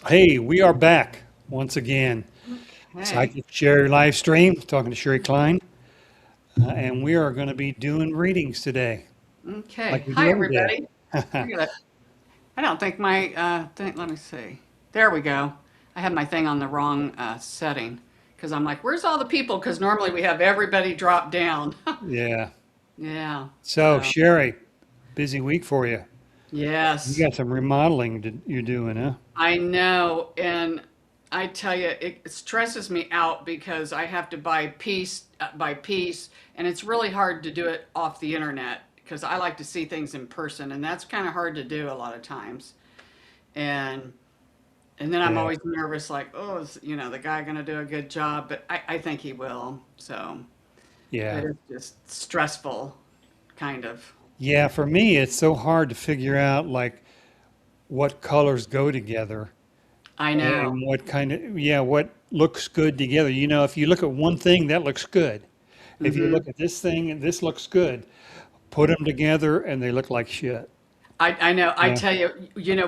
Hey, we are back once again. Hey, Psychic Shari live stream, talking to Sherry Klein, and we are going to be doing readings today, like okay. we Hi, do every day. everybody. I got I don't think my thing. Let me see. There we go. I have my thing on the wrong setting because I'm like, where's all the people? Because normally we have everybody drop down. Yeah. Yeah. So, So Sherry, busy week for you. You yes, got some remodeling you're doing, huh? I know, and I tell you, it stresses me out because I have to buy piece by piece, and it's really hard to do it off the internet because I like to see things in person, and that's kind of hard to do a lot of times. And And then I'm Yeah. always nervous, like, oh, the guy going to do a good job? But I think he will. So, but Yeah. it's just stressful, kind of. Yeah. For me, it's so hard to figure out like what colors go together I know. and what kind of, yeah, what looks good together. If you look at one thing, that looks good. If you hmm look at this thing and this looks good, put them together and they look like shit. I know. I Yeah. tell you,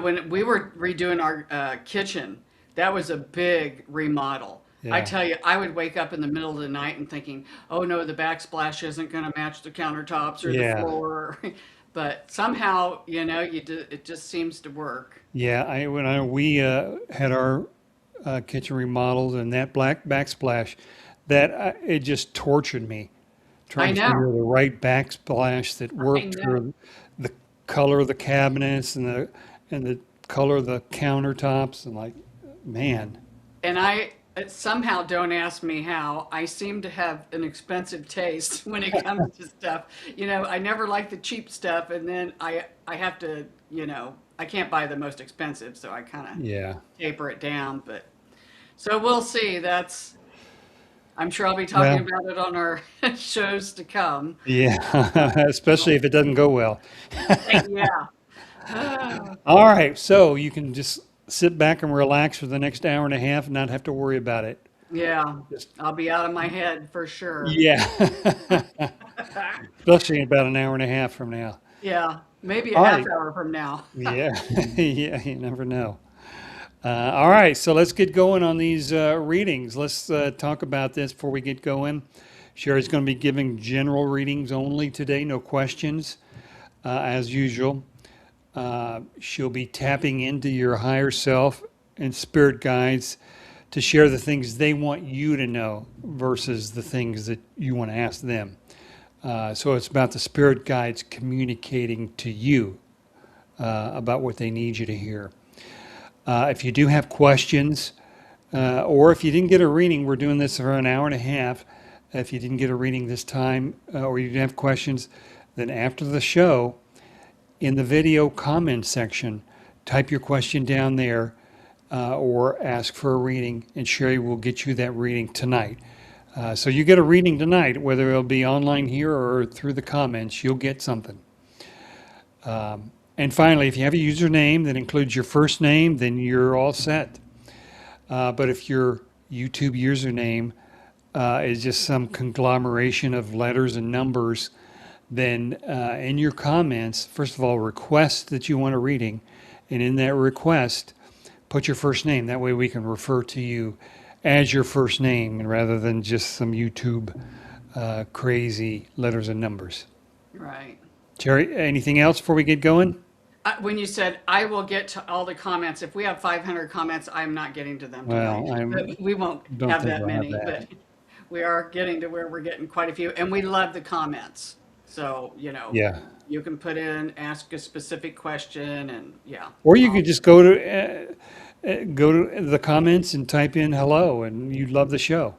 when we were redoing our kitchen, that was a big remodel. I Yeah. tell you, I would wake up in the middle of the night and thinking, oh no, the backsplash isn't going to match the countertops or the Yeah. floor. But somehow, it just seems to work. Yeah. We had our kitchen remodeled and that black backsplash, it just tortured me trying I to know. figure the right backsplash that I worked know. for the color of the cabinets and the color of the countertops and like, man. And I somehow, don't ask me how, I seem to have an expensive taste when it comes to stuff. I never like the cheap stuff, and then I have to, I can't buy the most expensive, so I kind of Yeah. taper it down. But so we'll see. I'm sure I'll be talking Well, about it on our shows to come. yeah. Especially if it doesn't go well. Yeah. Ah, All right, so you can just sit back and relax for the next hour and a half and not have to worry about it. yeah. Just I'll be out of my head for sure. yeah, especially in about an hour and a half from now. Yeah. Maybe a All half right. hour from now. Yeah, yeah, you never know. All right, so let's get going on these readings. Let's talk about this before we get going. Sherry's going to be giving general readings only today, no questions, as usual. She'll be tapping into your higher self and spirit guides to share the things they want you to know versus the things that you want to ask them. So it's about the spirit guides communicating to you about what they need you to hear. If you do have questions, or if you didn't get a reading, we're doing this for an hour and a half. If you didn't get a reading this time, or you didn't have questions, then after the show, in the video comment section, type your question down there or ask for a reading, and Sherry will get you that reading tonight. So you get a reading tonight, whether it'll be online here or through the comments, you'll get something. And finally, if you have a username that includes your first name, then you're all set. But if your YouTube username is just some conglomeration of letters and numbers, then in your comments, first of all, request that you want a reading. And in that request, put your first name. That way we can refer to you as your first name and rather than just some YouTube crazy letters and numbers. Right. Terry, anything else before we get going? When you said I will get to all the comments, if we have 500 comments, I'm not getting to them tonight. Well, I But we won't don't have think that we'll have many, that. but we are getting to where we're getting quite a few, and we love the comments. So, Yeah. you can put in, ask a specific question, and yeah. Or you could just go to the comments and type in hello, and you'd love the show.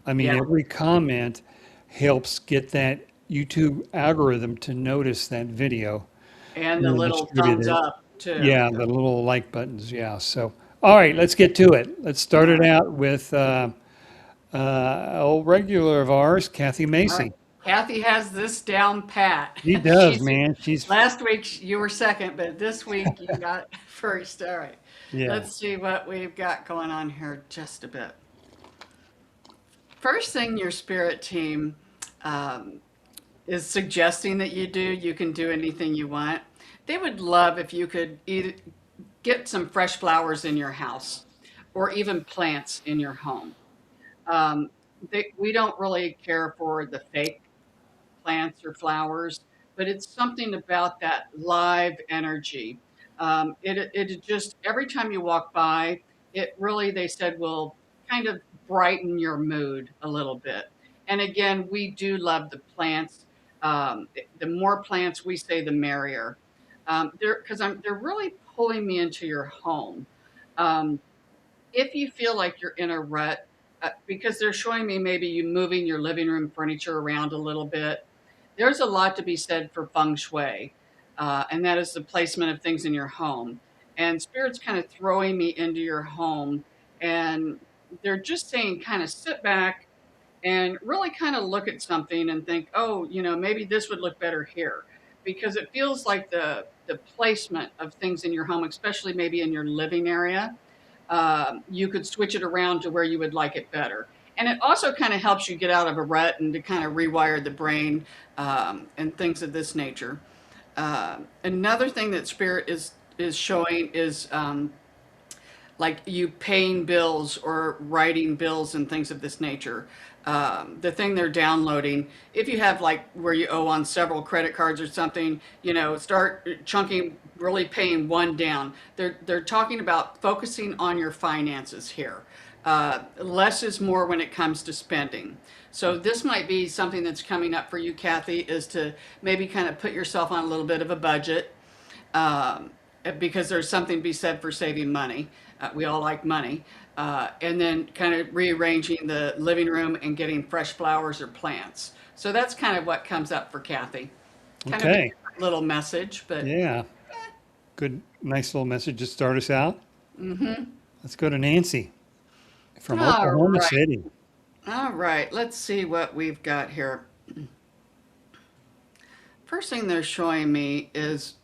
I mean, Yeah. every comment helps get that YouTube algorithm to notice that video And and the then little distribute thumbs it. up too. Yeah, the little like buttons. Yeah. So, all right, let's get to it. Let's start All it right. out with old regular of ours, Kathy All right. Macy. Kathy has this down pat. She does, She's man. She's Last week you were second, but this week you got first. All right. yeah, Let's see what we've got going on here just a bit. First thing your spirit team um, is suggesting that you do, you can do anything you want. They would love if you could either get some fresh flowers in your house or even plants in your home. Um, we don't really care for the fake plants or flowers, but it's something about that live energy. It just, every time you walk by, it really, they said, will kind of brighten your mood a little bit. And again, we do love the plants. The more plants we say, the merrier. They're really pulling me into your home. Um, if you feel like you're in a rut, because they're showing me maybe you moving your living room furniture around a little bit, there's a lot to be said for feng shui, and that is the placement of things in your home. And Spirit's kind of throwing me into your home, and they're just saying, kind of sit back and really kind of look at something and think, oh, maybe this would look better here. Because it feels like the placement of things in your home, especially maybe in your living area, you could switch it around to where you would like it better. And it also kind of helps you get out of a rut and to kind of rewire the brain, and things of this nature. Another thing that Spirit is showing is, like you paying bills or writing bills and things of this nature. The thing they're downloading, if you have like where you owe on several credit cards or something, start chunking, really paying one down. They're talking about focusing on your finances here. Less is more when it comes to spending. So this might be something that's coming up for you, Kathy, is to maybe kind of put yourself on a little bit of a budget, um, because there's something to be said for saving money. We all like money. And then kind of rearranging the living room and getting fresh flowers or plants. So that's kind of what comes up for Kathy. Kind of a Okay. different little message, but Yeah. Good, nice little message to start us out. Let's go to Nancy from all Oklahoma right. City. All right. Let's see what we've got here. First thing they're showing me is,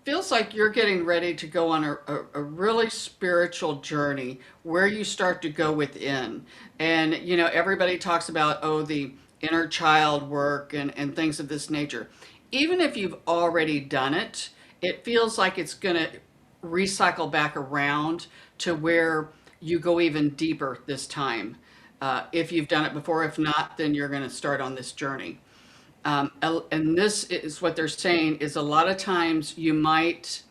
feels like you're getting ready to go on a really spiritual journey where you start to go within. And, everybody talks about, oh, the inner child work and things of this nature. Even if you've already done it, it feels like it's going to recycle back around to where you go even deeper this time. If you've done it before, if not, then you're going to start on this journey. And this is what they're saying is, a lot of times you might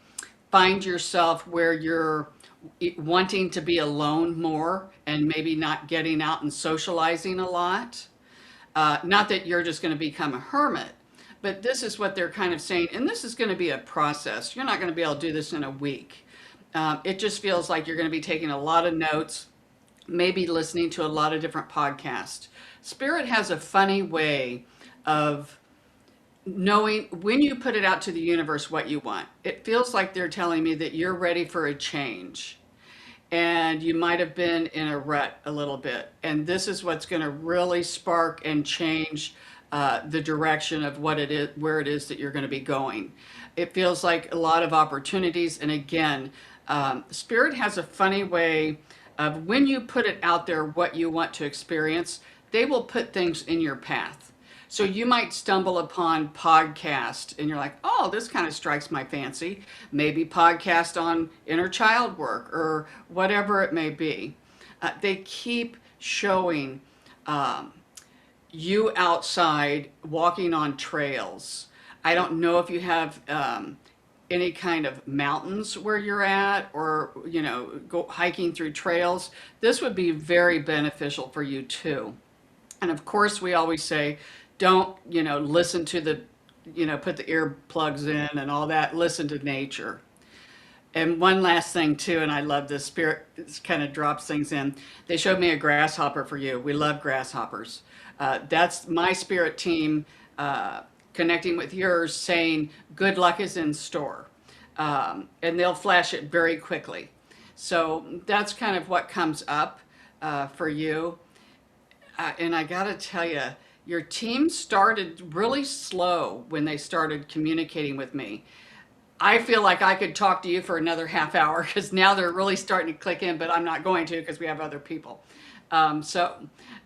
find yourself where you're wanting to be alone more and maybe not getting out and socializing a lot. Not that you're just going to become a hermit, but this is what they're kind of saying. And this is going to be a process. You're not going to be able to do this in a week. It just feels like you're going to be taking a lot of notes, maybe listening to a lot of different podcasts. Spirit has a funny way of knowing when you put it out to the universe what you want. It feels like they're telling me that you're ready for a change and you might have been in a rut a little bit. And this is what's going to really spark and change, the direction of what it is, where it is that you're going to be going. It feels like a lot of opportunities. And again, Spirit has a funny way of, when you put it out there, what you want to experience, they will put things in your path. So you might stumble upon podcast and you're like, oh, this kind of strikes my fancy. Maybe podcast on inner child work or whatever it may be. They keep showing, um, you outside walking on trails. I don't know if you have, any kind of mountains where you're at, or go hiking through trails. This would be very beneficial for you too. And of course, we always say, don't, listen to the, put the earplugs in and all that. Listen to nature. And one last thing too, and I love this, Spirit kind of drops things in. They showed me a grasshopper for you. We love grasshoppers. That's my spirit team, connecting with yours, saying good luck is in store. And they'll flash it very quickly. So that's kind of what comes up, for you. And I got to tell you, your team started really slow when they started communicating with me. I feel like I could talk to you for another half hour because now they're really starting to click in, but I'm not going to because we have other people. So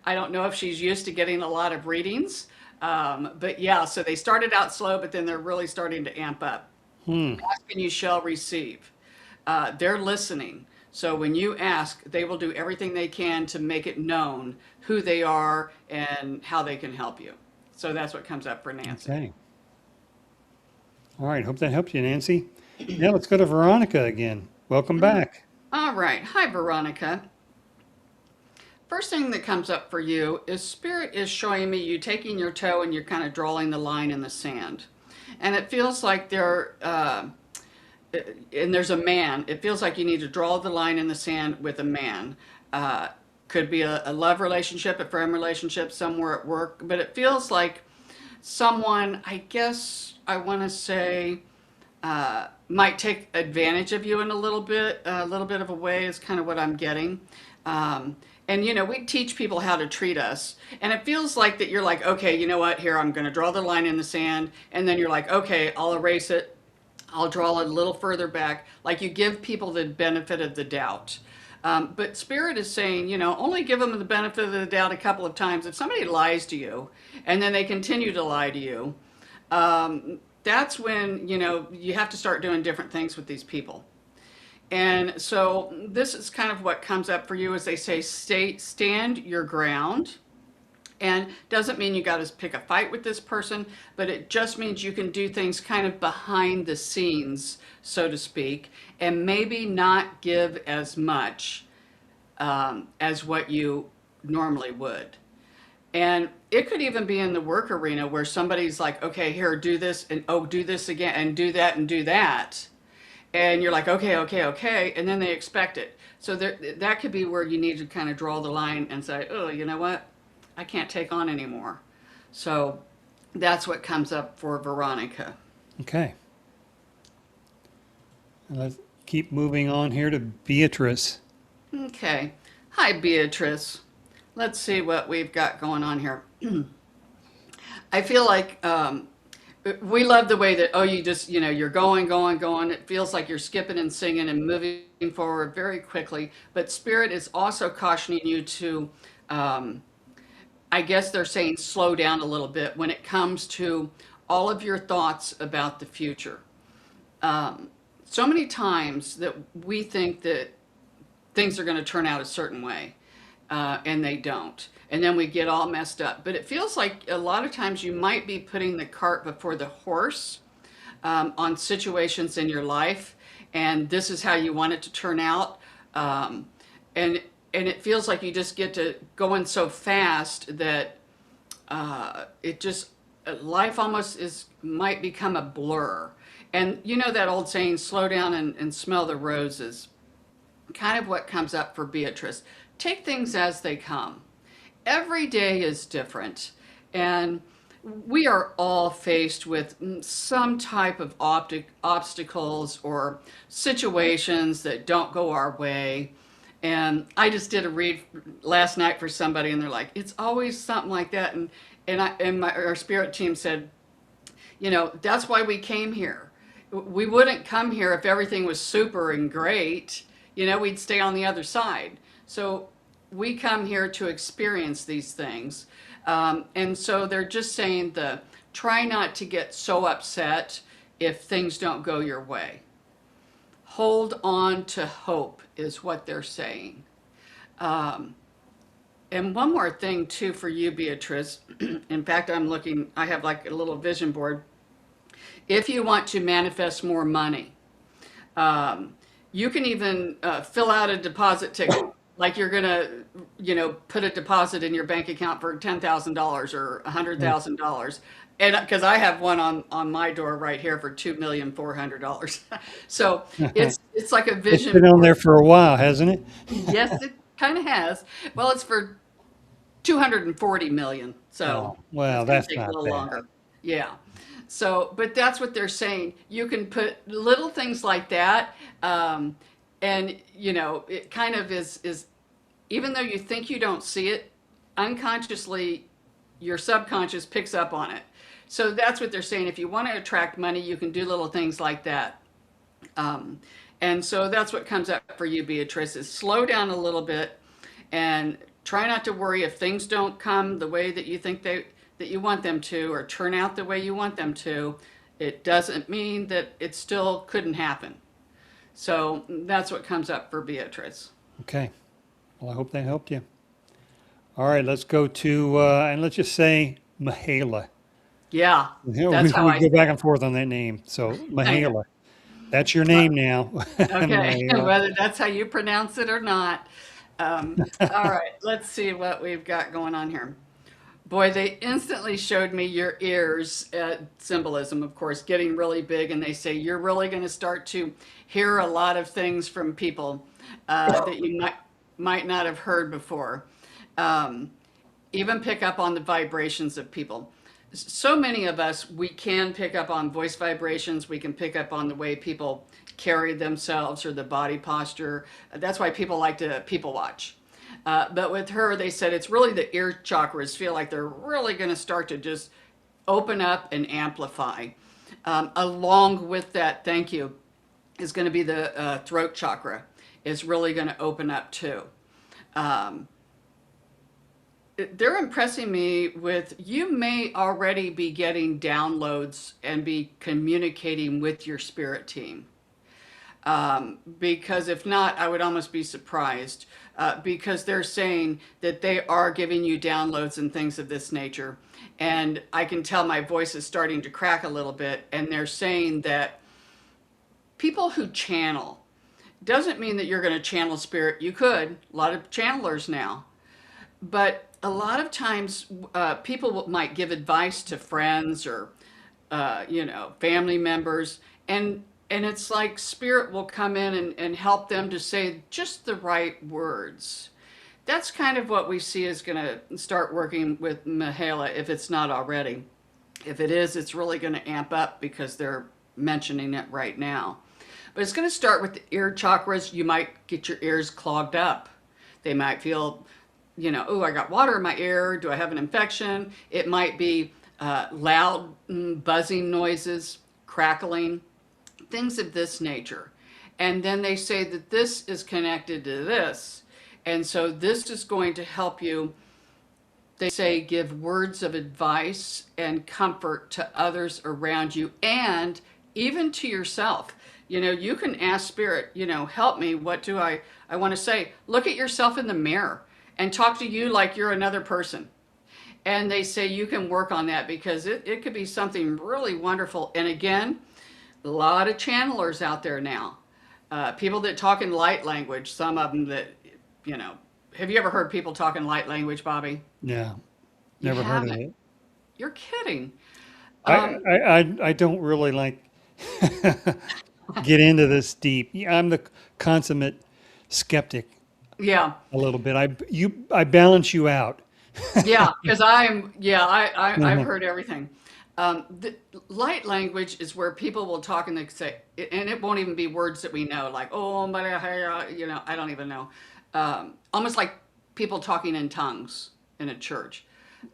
I don't know if she's used to getting a lot of readings. But yeah, so they started out slow, but then they're really starting to amp up. Hmm. Ask and you shall receive. They're listening. So when you ask, they will do everything they can to make it known who they are and how they can help you. So that's what comes up for Nancy. Okay. All right. Hope that helps you, Nancy. Now let's go to Veronica again. Welcome back. All right. Hi, Veronica. First thing that comes up for you is Spirit is showing me you taking your toe and you're kind of drawing the line in the sand. And it feels like and there's a man. It feels like you need to draw the line in the sand with a man. Uh, could be a love relationship, a friend relationship, somewhere at work, but it feels like someone, I guess I want to say, might take advantage of you in a little bit of a way is kind of what I'm getting. And we teach people how to treat us, and it feels like that you're like, okay, you know what? Here, I'm going to draw the line in the sand, and then you're like, okay, I'll erase it. I'll draw it a little further back. Like you give people the benefit of the doubt. But Spirit is saying, only give them the benefit of the doubt a couple of times. If somebody lies to you and then they continue to lie to you, that's when, you have to start doing different things with these people. And so this is kind of what comes up for you as they say, stand your ground. And doesn't mean you got to pick a fight with this person, but it just means you can do things kind of behind the scenes, so to speak, and maybe not give as much as what you normally would. And it could even be in the work arena where somebody's like, okay, here, do this, and oh, do this again, and do that, and do that. And you're like, okay, okay, okay. And then they expect it. So that could be where you need to kind of draw the line and say, oh, you know what? I can't take on anymore. So that's what comes up for Veronica. Okay. Let's keep moving on here to Beatrice. Okay. Hi, Beatrice. Let's see what we've got going on here. I feel like we love the way that, oh, you just, you're going, going, going. It feels like you're skipping and singing and moving forward very quickly. But Spirit is also cautioning you to, I guess they're saying slow down a little bit when it comes to all of your thoughts about the future. So many times that we think that things are going to turn out a certain way, and they don't. And then we get all messed up. But it feels like a lot of times you might be putting the cart before the horse on situations in your life, and this is how you want it to turn out. And it feels like you just get to going so fast that it just life almost might become a blur. And you know that old saying, slow down and smell the roses. Kind of what comes up for Beatrice. Take things as they come. Every day is different, and we are all faced with some type of obstacles or situations that don't go our way. And I just did a read last night for somebody, and they're like, "It's always something like that." And our spirit team said, that's why we came here. We wouldn't come here if everything was super and great. We'd stay on the other side. So we come here to experience these things. And so they're just saying try not to get so upset if things don't go your way. Hold on to hope is what they're saying. And one more thing too for you, Beatrice. In fact, I have like a little vision board. If you want to manifest more money, you can even fill out a deposit ticket. Like you're gonna, put a deposit in your bank account for $10,000 or $100,000, and because I have one on my door right here for $2,400,000. So it's like a It's vision been on there board. for a while, hasn't it? Yes, it kind of has. Well, it's for 240 million, so Oh, well, that's going to that's take a not little bad. longer. Yeah. So, but that's what they're saying. You can put little things like that, and it kind of is even though you think you don't see it, unconsciously, your subconscious picks up on it. So that's what they're saying. If you want to attract money, you can do little things like that. Um, and so that's what comes up for you, Beatrice, is slow down a little bit and try not to worry if things don't come the way that you think that you want them to or turn out the way you want them to. It doesn't mean that it still couldn't happen. So that's what comes up for Beatrice. Okay. Well, I hope that helped you. All right, let's go to, and let's just say Mihaela. Yeah, You know, that's how we I go say back it. and forth on that name. So I know. Mihaela, that's your Well, name now. okay, Mihaela. whether that's how you pronounce it or not. All right, let's see what we've got going on here. Boy, they instantly showed me your ears, symbolism, of course, getting really big, and they say you're really going to start to hear a lot of things from people that you might not have heard before. Um, Even pick up on the vibrations of people. So many of us, we can pick up on voice vibrations. We can pick up on the way people carry themselves or the body posture. That's why people like to people watch. But with her, they said it's really the ear chakras feel like they're really going to start to just open up and amplify. Along with that, thank you, is going to be the throat chakra is really going to open up too. Um, they're impressing me with you may already be getting downloads and be communicating with your spirit team. Because if not, I would almost be surprised because they're saying that they are giving you downloads and things of this nature. And I can tell my voice is starting to crack a little bit. And they're saying that people who channel doesn't mean that you're going to channel spirit. You could, a lot of channelers now. But a lot of times, people might give advice to friends or, family members, and it's like spirit will come in and help them to say just the right words. That's kind of what we see is going to start working with Mihaela if it's not already. If it is, it's really going to amp up because they're mentioning it right now. But it's going to start with the ear chakras. You might get your ears clogged up. They might feel, oh, I got water in my ear. Do I have an infection? It might be loud buzzing noises, crackling, things of this nature. And then they say that this is connected to this. And so this is going to help you, they say, give words of advice and comfort to others around you and even to yourself. You can ask spirit, help me. What do I want to say? Look at yourself in the mirror and talk to you like you're another person. And they say you can work on that because it could be something really wonderful. And again, a lot of channelers out there now. People that talk in light language, some of them that, have you ever heard people talk in light language, Bobby? Yeah, You never heard of haven't. it. You're kidding. I, Um, I don't really like get into this deep. Yeah, I'm the consummate skeptic yeah. a little bit. I balance you out. Yeah, because I've Uh-huh. heard everything. The light language is where people will talk and they say, and it won't even be words that we know, like, oh, but, I don't even know. Almost like people talking in tongues in a church.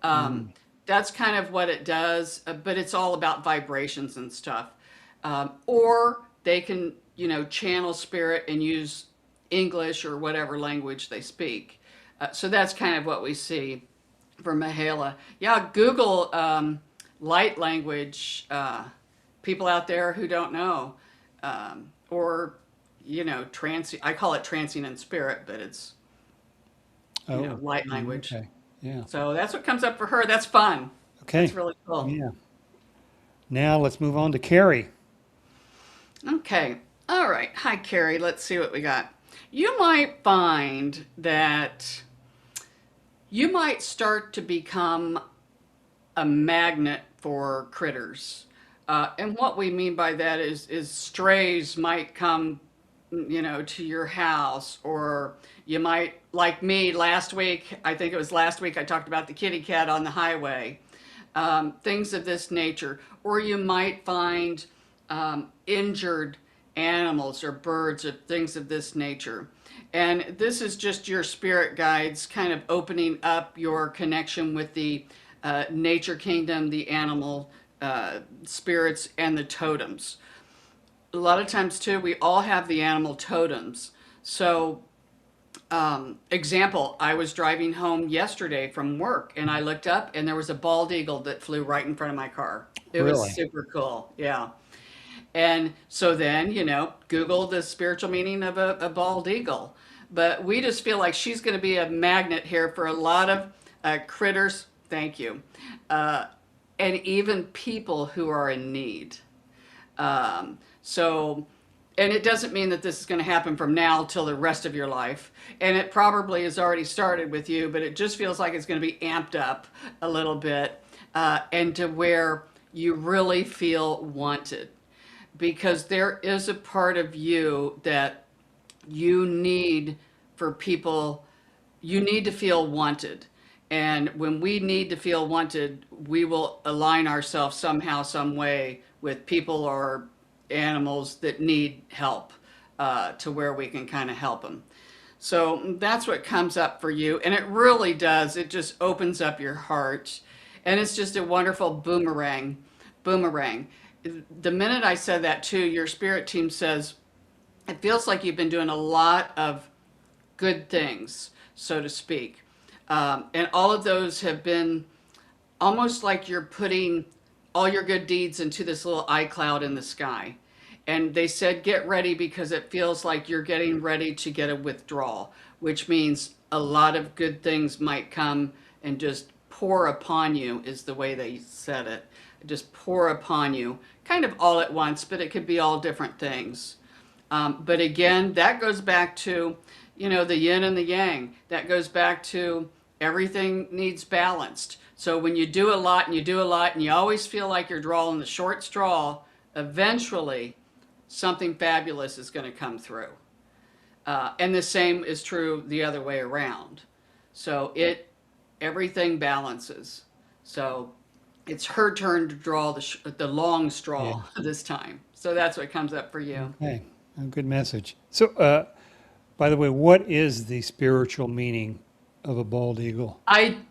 Um, Mm. that's kind of what it does, but it's all about vibrations and stuff. Or they can, channel spirit and use English or whatever language they speak. So that's kind of what we see for Mihaela. Yeah, Google light language, people out there who don't know, or I call it transient in spirit, but it's Oh, light mm, language. okay. Yeah. So that's what comes up for her. That's fun. That's Okay. really cool. Yeah. Now let's move on to Carrie. Okay. All right. Hi, Carrie. Let's see what we got. You might find that you might start to become a magnet for critters. And what we mean by that is strays might come, to your house, or you might, like me last week, I think it was last week, I talked about the kitty cat on the highway, things of this nature. Or you might find injured animals or birds or things of this nature. And this is just your spirit guides kind of opening up your connection with the nature kingdom, the animal spirits, and the totems. A lot of times, too, we all have the animal totems. So Example, I was driving home yesterday from work and I looked up and there was a bald eagle that flew right in front of my car. It was Really? super cool. Yeah. And so then, Google the spiritual meaning of a bald eagle. But we just feel like she's going to be a magnet here for a lot of critters. Thank you. Uh, and even people who are in need. So, and it doesn't mean that this is going to happen from now till the rest of your life. And it probably has already started with you, but it just feels like it's going to be amped up a little bit, and to where you really feel wanted. Because there is a part of you that you need for people, you need to feel wanted. And when we need to feel wanted, we will align ourselves somehow, some way with people or animals that need help, to where we can kind of help them. So that's what comes up for you. And it really does. It just opens up your heart. And it's just a wonderful boomerang. Boomerang. The minute I said that too, your spirit team says, it feels like you've been doing a lot of good things, so to speak. And all of those have been almost like you're putting all your good deeds into this little iCloud in the sky. And they said, get ready because it feels like you're getting ready to get a withdrawal, which means a lot of good things might come and just pour upon you, is the way they said it. Just pour upon you, kind of all at once, but it could be all different things. But again, that goes back to, the yin and the yang. That goes back to everything needs balanced. So when you do a lot and you do a lot and you always feel like you're drawing the short straw, eventually something fabulous is going to come through. And the same is true the other way around. So everything balances. So it's her turn to draw the long straw this time. So that's what comes up for you. Okay, a good message. So, by the way, what is the spiritual meaning of a bald eagle?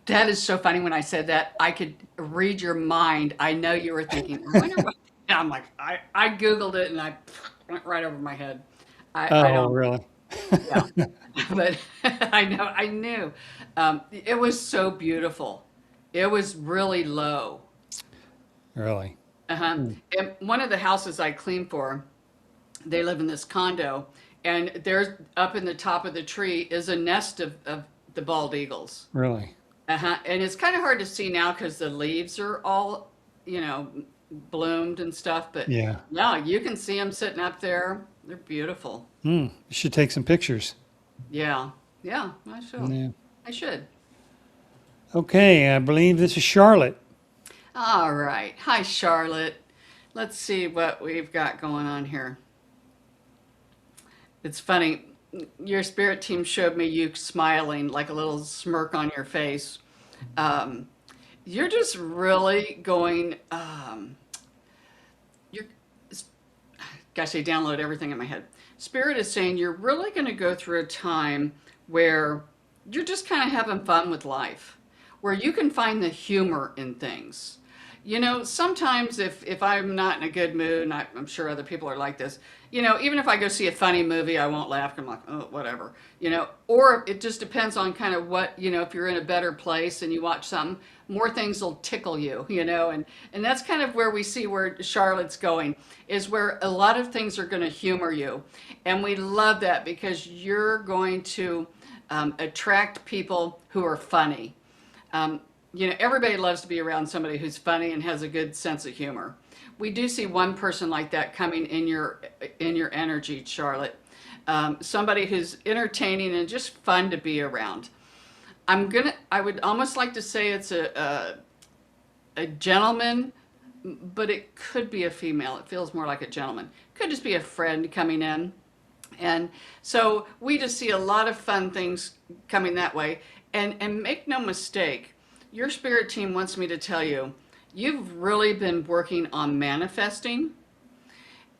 That is so funny when I said that. I could read your mind. I know you were thinking, I wonder what. And I'm like, I Googled it and I went right over my head. I Oh, don't, really? yeah. But I knew. It was so beautiful. It was really low. Really? Uh-huh. Hmm. And one of the houses I clean for, they live in this condo, and there's up in the top of the tree is a nest of the bald eagles. Really? Uh-huh. And it's kind of hard to see now because the leaves are all, you know, bloomed and stuff. But Yeah. yeah, you can see them sitting up there. They're beautiful. Hmm. You should take some pictures. Yeah. Yeah, I should. Yeah. I should. Okay, I believe this is Charlotte. All right. Hi, Charlotte. Let's see what we've got going on here. It's funny. Your spirit team showed me you smiling, like a little smirk on your face. Um, you're just really going. You're, gosh, they download everything in my head. Spirit is saying you're really going to go through a time where you're just kind of having fun with life, where you can find the humor in things. Sometimes if I'm not in a good mood, and I'm sure other people are like this, even if I go see a funny movie, I won't laugh. I'm like, oh, whatever, or it just depends on kind of what, if you're in a better place and you watch something, more things will tickle you, and that's kind of where we see where Charlotte's going, is where a lot of things are going to humor you. And we love that because you're going to attract people who are funny. Everybody loves to be around somebody who's funny and has a good sense of humor. We do see one person like that coming in your energy, Charlotte. Somebody who's entertaining and just fun to be around. I would almost like to say it's a gentleman, but it could be a female. It feels more like a gentleman. Could just be a friend coming in. And so we just see a lot of fun things coming that way. And make no mistake, your spirit team wants me to tell you, you've really been working on manifesting.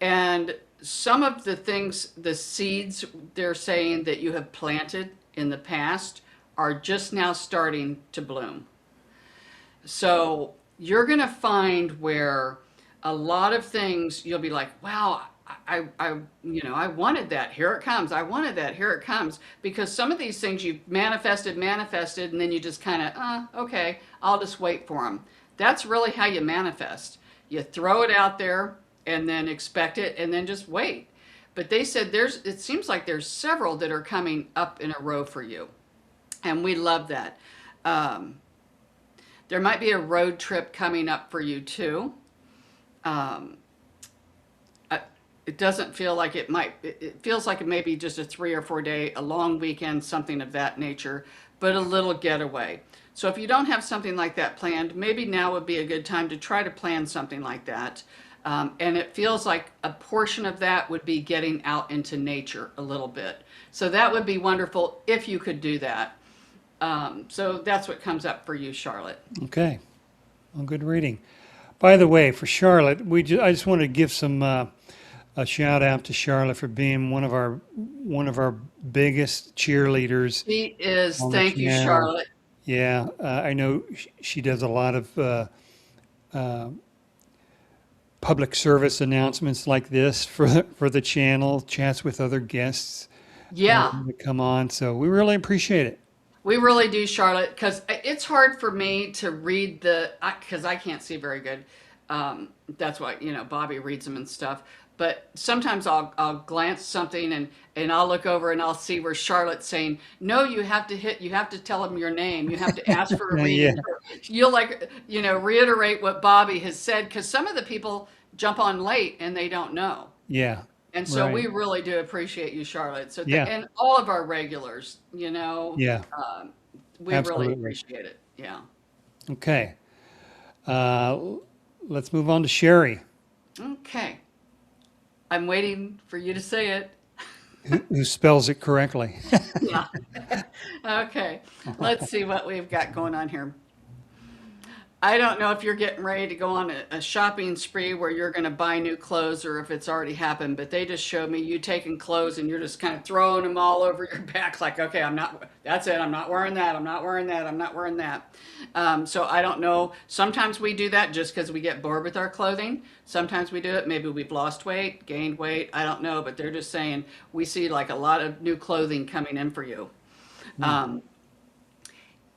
And some of the things, the seeds they're saying that you have planted in the past are just now starting to bloom. So you're going to find where a lot of things you'll be like, wow, I wanted that. Here it comes. I wanted that. Here it comes. Because some of these things you manifested, and then you just kind of, okay, I'll just wait for them. That's really how you manifest. You throw it out there and then expect it and then just wait. But they said it seems like there's several that are coming up in a row for you. And we love that. Um, there might be a road trip coming up for you too. Um, it doesn't feel like it might, it feels like it may be just a 3 or 4 day, a long weekend, something of that nature, but a little getaway. So if you don't have something like that planned, maybe now would be a good time to try to plan something like that. And it feels like a portion of that would be getting out into nature a little bit. So that would be wonderful if you could do that. So that's what comes up for you, Charlotte. Okay. Well, good reading. By the way, for Charlotte, I just wanted to give a shout out to Charlotte for being one of our biggest cheerleaders She is, on the thank you, channel. Charlotte. Yeah, I know she does a lot of uh, public service announcements like this for the channel, chats with other guests Yeah, that come on. So we really appreciate it. we really do, Charlotte, because it's hard for me to read because I can't see very good. That's why, Bobby reads them and stuff. But sometimes I'll glance something and I'll look over and I'll see where Charlotte's saying, no, you have to tell them your name. You have to ask for a Yeah, reading. Or you'll reiterate what Bobby has said because some of the people jump on late and they don't know. yeah, And so right. we really do appreciate you, Charlotte. Yeah, And all of our regulars, yeah, we really absolutely. appreciate it. Yeah. Okay, uh, let's move on to Sherry, Okay. I'm waiting for you to say it. who spells it correctly. Yeah. Okay. Let's see what we've got going on here. I don't know if you're getting ready to go on a shopping spree where you're going to buy new clothes or if it's already happened, but they just showed me you taking clothes and you're just kind of throwing them all over your back like, okay, that's it. I'm not wearing that. I'm not wearing that. I'm not wearing that. So I don't know. Sometimes we do that just because we get bored with our clothing. Sometimes we do it. Maybe we've lost weight, gained weight. I don't know, but they're just saying we see like a lot of new clothing coming in for you. Hmm. Um,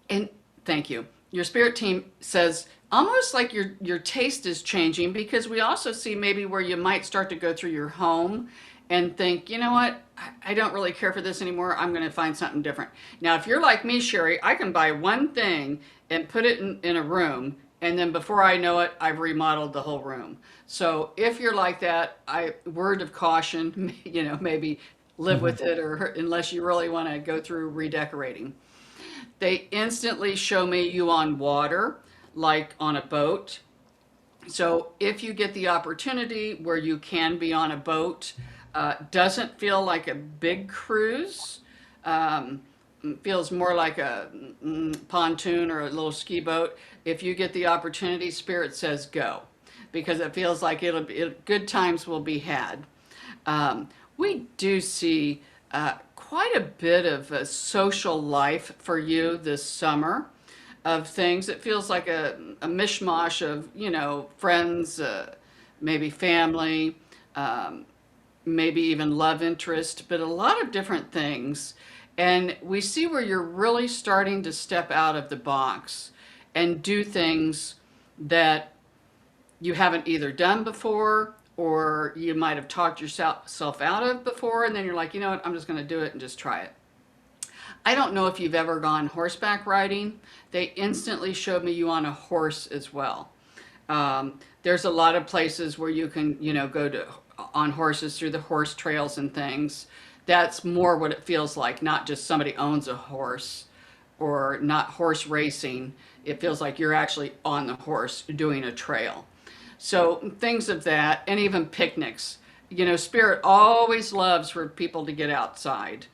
and thank you. Your spirit team says almost like your taste is changing because we also see maybe where you might start to go through your home and think, you know what, I don't really care for this anymore. I'm going to find something different. Now, if you're like me, Sherry, I can buy one thing and put it in a room, and then before I know it, I've remodeled the whole room. So if you're like that, word of caution, maybe live Hmm. with it, or unless you really want to go through redecorating. They instantly show me you on water, like on a boat. So if you get the opportunity where you can be on a boat, doesn't feel like a big cruise. Um, Feels more like a pontoon or a little ski boat. If you get the opportunity, Spirit says go, because it feels like good times will be had. Um, we do see quite a bit of a social life for you this summer of things. It feels like a mishmash of, friends, maybe family, um, maybe even love interest, but a lot of different things. And we see where you're really starting to step out of the box and do things that you haven't either done before or you might have talked yourself out of before, and then you're like, you know what, I'm just going to do it and just try it. I don't know if you've ever gone horseback riding. They instantly showed me you on a horse as well. There's a lot of places where you can, go to on horses through the horse trails and things. That's more what it feels like, not just somebody owns a horse or not horse racing. It feels like you're actually on the horse doing a trail. So things of that, and even picnics. Spirit always loves for people to get outside.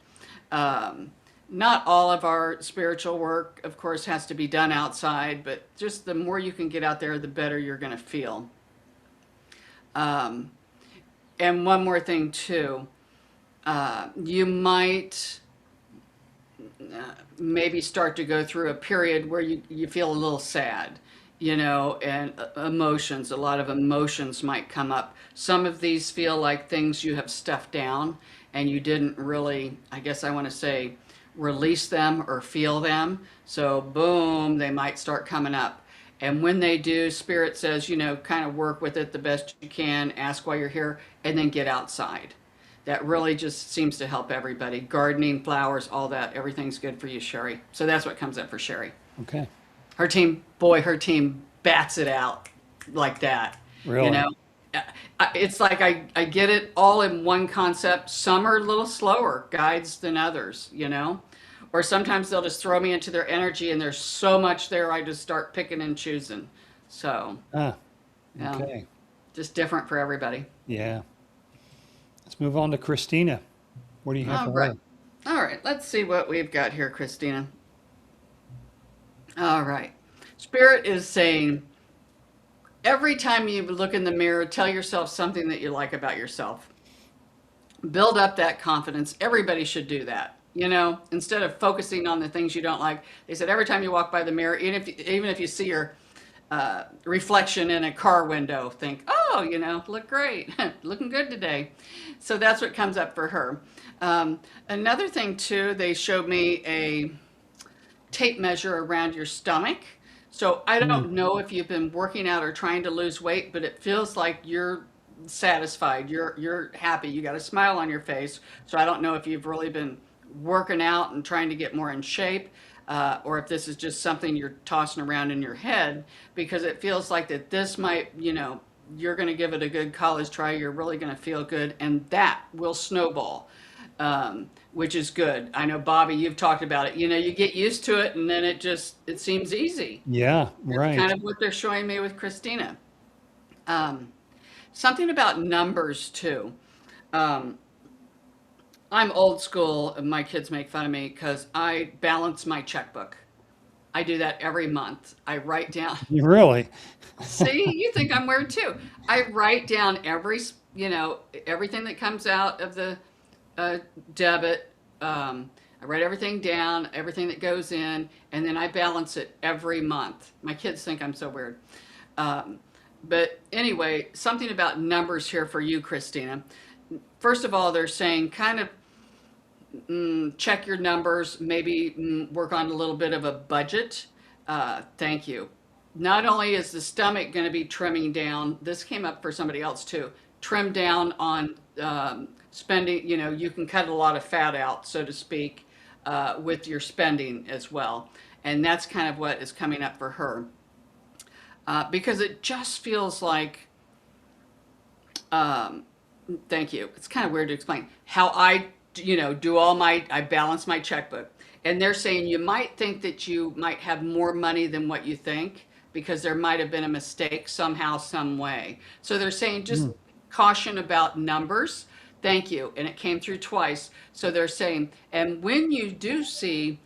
Um, Not all of our spiritual work, of course, has to be done outside, but just the more you can get out there, the better you're going to feel. Um, and one more thing, too. You might maybe start to go through a period where you feel a little sad. and emotions. A lot of emotions might come up. Some of these feel like things you have stuffed down and you didn't really, I guess I want to say, release them or feel them. So, boom, they might start coming up. And when they do, Spirit says, kind of work with it the best you can, ask why you're here, and then get outside. That really just seems to help everybody. Gardening, flowers, all that, everything's good for you, Sherry. So that's what comes up for Sherry. Okay. Her team, boy, her team bats it out like that. You Really? know, it's like I get it all in one concept. Some are a little slower guides than others. Or sometimes they'll just throw me into their energy and there's so much there I just start picking and choosing. So, Ah, yeah, okay. just different for everybody. Yeah. Let's move on to Christina. What do you have All for right. her? All right, let's see what we've got here, Christina. All right. Spirit is saying every time you look in the mirror, tell yourself something that you like about yourself. Build up that confidence. Everybody should do that. Instead of focusing on the things you don't like, they said every time you walk by the mirror, even if you see your reflection in a car window, think, oh, look great, looking good today. So that's what comes up for her. Another thing too, they showed me a tape measure around your stomach. So I Mm, don't know if you've been working out or trying to lose weight, but it feels like you're satisfied. You're happy. You got a smile on your face. So I don't know if you've really been working out and trying to get more in shape, or if this is just something you're tossing around in your head, because it feels like that this might, you're going to give it a good college try. You're really going to feel good, and that will snowball, which is good. I know, Bobby, you've talked about it. You get used to it, and then it seems easy. yeah, That's kind right. of what they're showing me with Christina. Um, Something about numbers too. Um, I'm old school, and my kids make fun of me because I balance my checkbook. I do that every month. I write down. Really? See, you think I'm weird too. I write down everything that comes out of the uh, debit. I write everything down, everything that goes in, and then I balance it every month. My kids think I'm so weird. Um, but anyway, something about numbers here for you, Christina. First of all, they're saying kind of check your numbers, maybe work on a little bit of a budget. Thank you. Not only is the stomach going to be trimming down, this came up for somebody else too. Trim down on spending. You can cut a lot of fat out, so to speak, with your spending as well. And that's kind of what is coming up for her. Because it just feels like, um, thank you. It's kind of weird to explain how I balance my checkbook. And they're saying you might think that you might have more money than what you think because there might have been a mistake somehow, some way. So they're saying just Mm, caution about numbers. Thank you. And it came through twice. So they're saying, and when you do see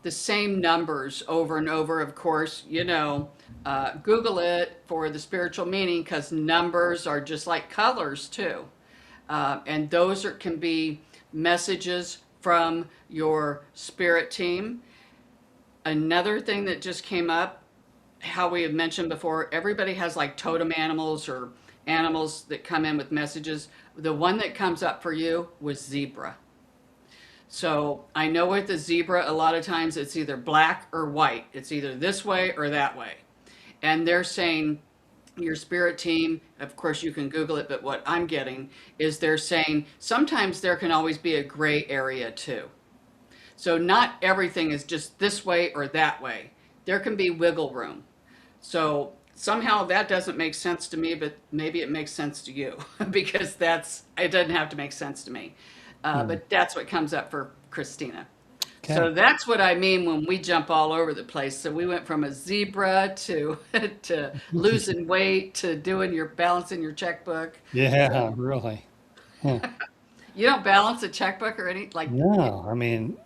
the same numbers over and over, of course, Google it for the spiritual meaning because numbers are just like colors too. And those can be messages from your spirit team. Another thing that just came up, how we have mentioned before, everybody has like totem animals or animals that come in with messages. The one that comes up for you was zebra. So I know with the zebra, a lot of times it's either black or white. It's either this way or that way. And they're saying your spirit team, of course you can Google it, but what I'm getting is they're saying sometimes there can always be a gray area too. So not everything is just this way or that way. There can be wiggle room. So somehow that doesn't make sense to me, but maybe it makes sense to you because it doesn't have to make sense to me. mm. But that's what comes up for Christina. Okay. So that's what I mean when we jump all over the place. So we went from a zebra to to losing weight to doing your balancing your checkbook. So Yeah, really. Huh. you don't balance a checkbook or any like. No, I mean,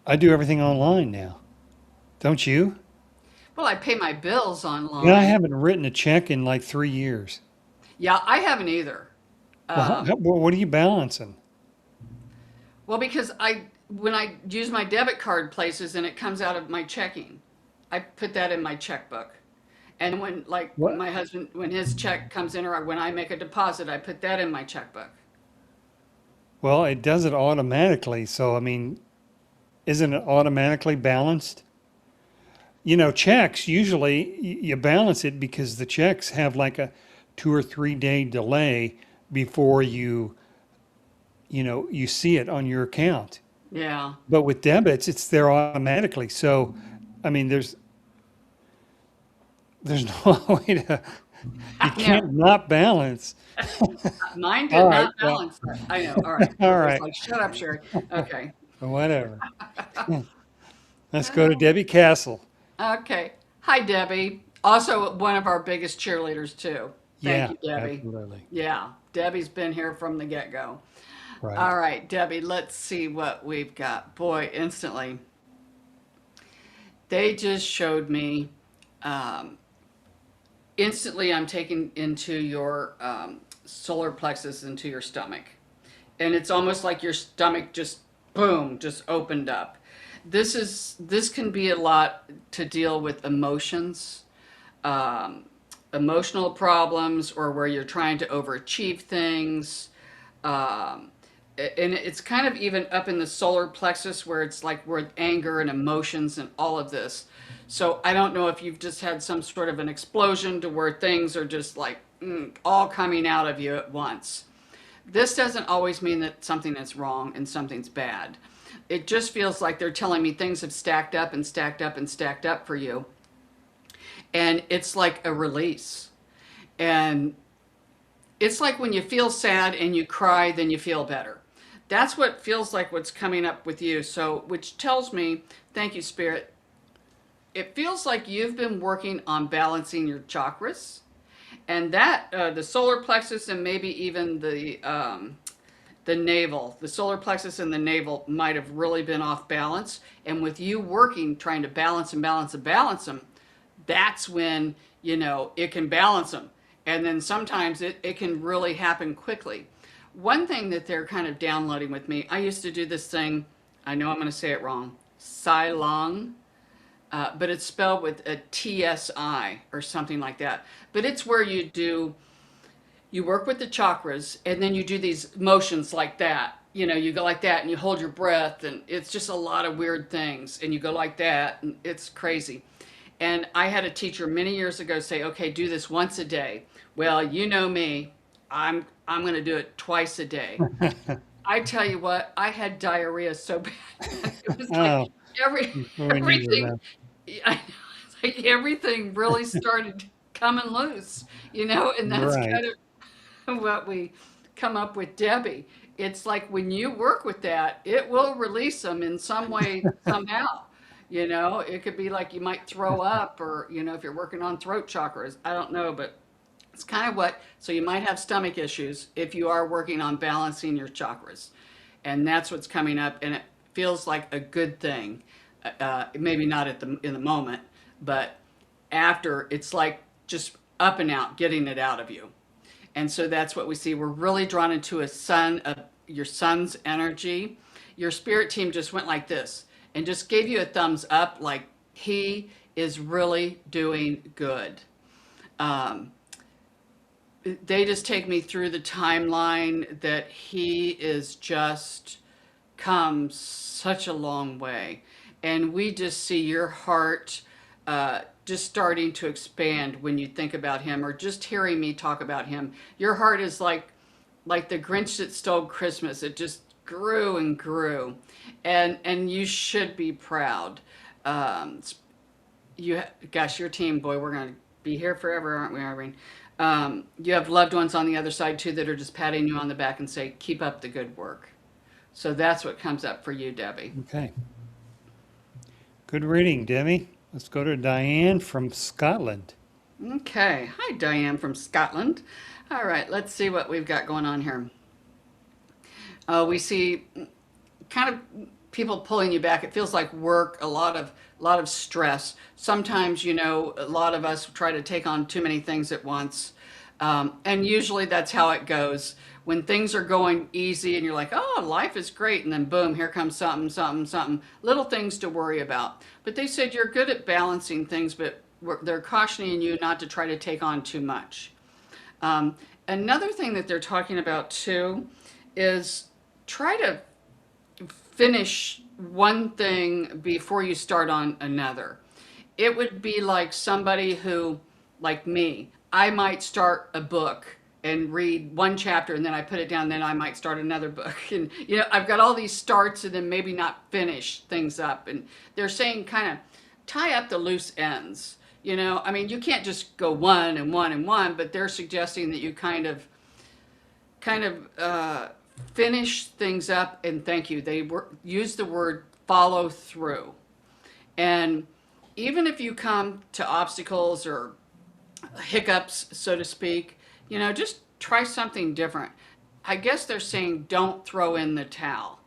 I do everything online now. Don't you? Well, I pay my bills Yeah, I online. haven't written a check in like 3 years. Yeah, I haven't either. Well, Um, what are you balancing? well, because when I use my debit card places and it comes out of my checking. I put that in my checkbook. And when, like, What? my husband, when his check comes in or when I make a deposit, I put that in my checkbook. Well, it does it automatically. So, I mean, isn't it automatically balanced? You know, checks usually you balance it because the checks have like a 2 or 3 day delay before you see it on your account. Yeah. But with debits, it's there automatically. So, I mean, there's no way to you I know. can't not balance. Mine All did right. not Well, balance that. I know. All right. all It's right. like, shut up, Sherry. Okay. Whatever. Let's go to Debbie Castle. Okay. Hi, Debbie. Also, one of our biggest cheerleaders, too. Thank Yeah, you, Debbie. absolutely. Yeah. Debbie's been here from the get-go. Right. All right, Debbie, let's see what we've got. Boy, instantly. They just showed me, um, instantly, I'm taken into your solar plexus, into your stomach. And it's almost like your stomach just, boom, just opened up. This can be a lot to deal with emotions, um, emotional problems, or where you're trying to overachieve things. Um, and it's kind of even up in the solar plexus where it's like where anger and emotions and all of this. So I don't know if you've just had some sort of an explosion to where things are just like all coming out of you at once. This doesn't always mean that something is wrong and something's bad. It just feels like they're telling me things have stacked up and stacked up and stacked up for you. And it's like a release. And it's like when you feel sad and you cry, then you feel better. That's what feels like what's coming up with you. So, which tells me, thank you, Spirit. It feels like you've been working on balancing your chakras, and that the solar plexus and maybe even the navel, the solar plexus and the navel might have really been off balance. And with you working, trying to balance and balance and balance them, that's when, it can balance them. And then sometimes it can really happen quickly. One thing that they're kind of downloading with me, I used to do this thing, I know I'm going to say it wrong, Silong, but it's spelled with a TSI or something like that. But it's where you work with the chakras and then you do these motions like that. You go like that and you hold your breath, and it's just a lot of weird things. And you go like that, and it's crazy. And I had a teacher many years ago say, "Okay, do this once a day." Well, you know me, I'm going to do it twice a day. I tell you what, I had diarrhea so bad. It was like Oh, every we needed everything, that. I know, it's like everything really started coming loose, and that's Right. kind of what we come up with, Debbie. It's like when you work with that, it will release them in some way, somehow. It could be like you might throw up, or, if you're working on throat chakras. I don't know, but it's kind of so you might have stomach issues if you are working on balancing your chakras. And that's what's coming up. And it feels like a good thing. Maybe not in the moment, but after, it's like just up and out, getting it out of you. And so that's what we see. We're really drawn into your sun's energy. Your spirit team just went like this and just gave you a thumbs up, like he is really doing good. Um, they just take me through the timeline that he is just come such a long way. And we just see your heart just starting to expand when you think about him, or just hearing me talk about him. Your heart is like the Grinch that stole Christmas. It just grew and grew, and you should be proud. Um, Gosh, your team, boy, we're gonna be here forever, aren't we, Irene? You have loved ones on the other side too that are just patting you on the back and say, "Keep up the good work." So that's what comes up for you, Debbie. Okay. Good reading, Demi. Let's go to Diane from Scotland. Okay. Hi, Diane from Scotland. All right, let's see what we've got going on here. We see kind of people pulling you back. It feels like work, a lot of stress. Sometimes, a lot of us try to take on too many things at once. And usually that's how it goes. When things are going easy and you're like, oh, life is great. And then boom, here comes something, something, something, little things to worry about. But they said you're good at balancing things, but they're cautioning you not to try to take on too much. Um, Another thing that they're talking about too is try to finish one thing before you start on another. It would be like somebody who, like me, I might start a book and read one chapter and then I put it down, then I might start another book. And, I've got all these starts and then maybe not finish things up. And they're saying kind of tie up the loose ends. I mean, you can't just go one and one and one, but they're suggesting that you kind of finish things up. And thank you. They use the word follow through. And even if you come to obstacles or hiccups, so to speak, just try something different. I guess they're saying don't throw in the towel.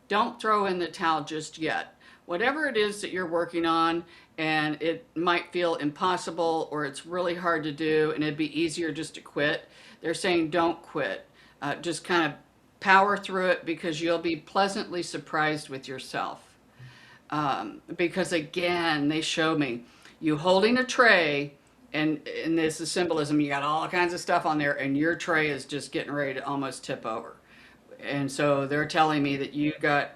Don't throw in the towel just yet. Whatever it is that you're working on, and it might feel impossible or it's really hard to do, and it'd be easier just to quit, they're saying don't quit. Just kind of power through it because you'll be pleasantly surprised with yourself. Because again, they show me you holding a tray, and this is symbolism. You got all kinds of stuff on there, and your tray is just getting ready to almost tip over. And so they're telling me that you got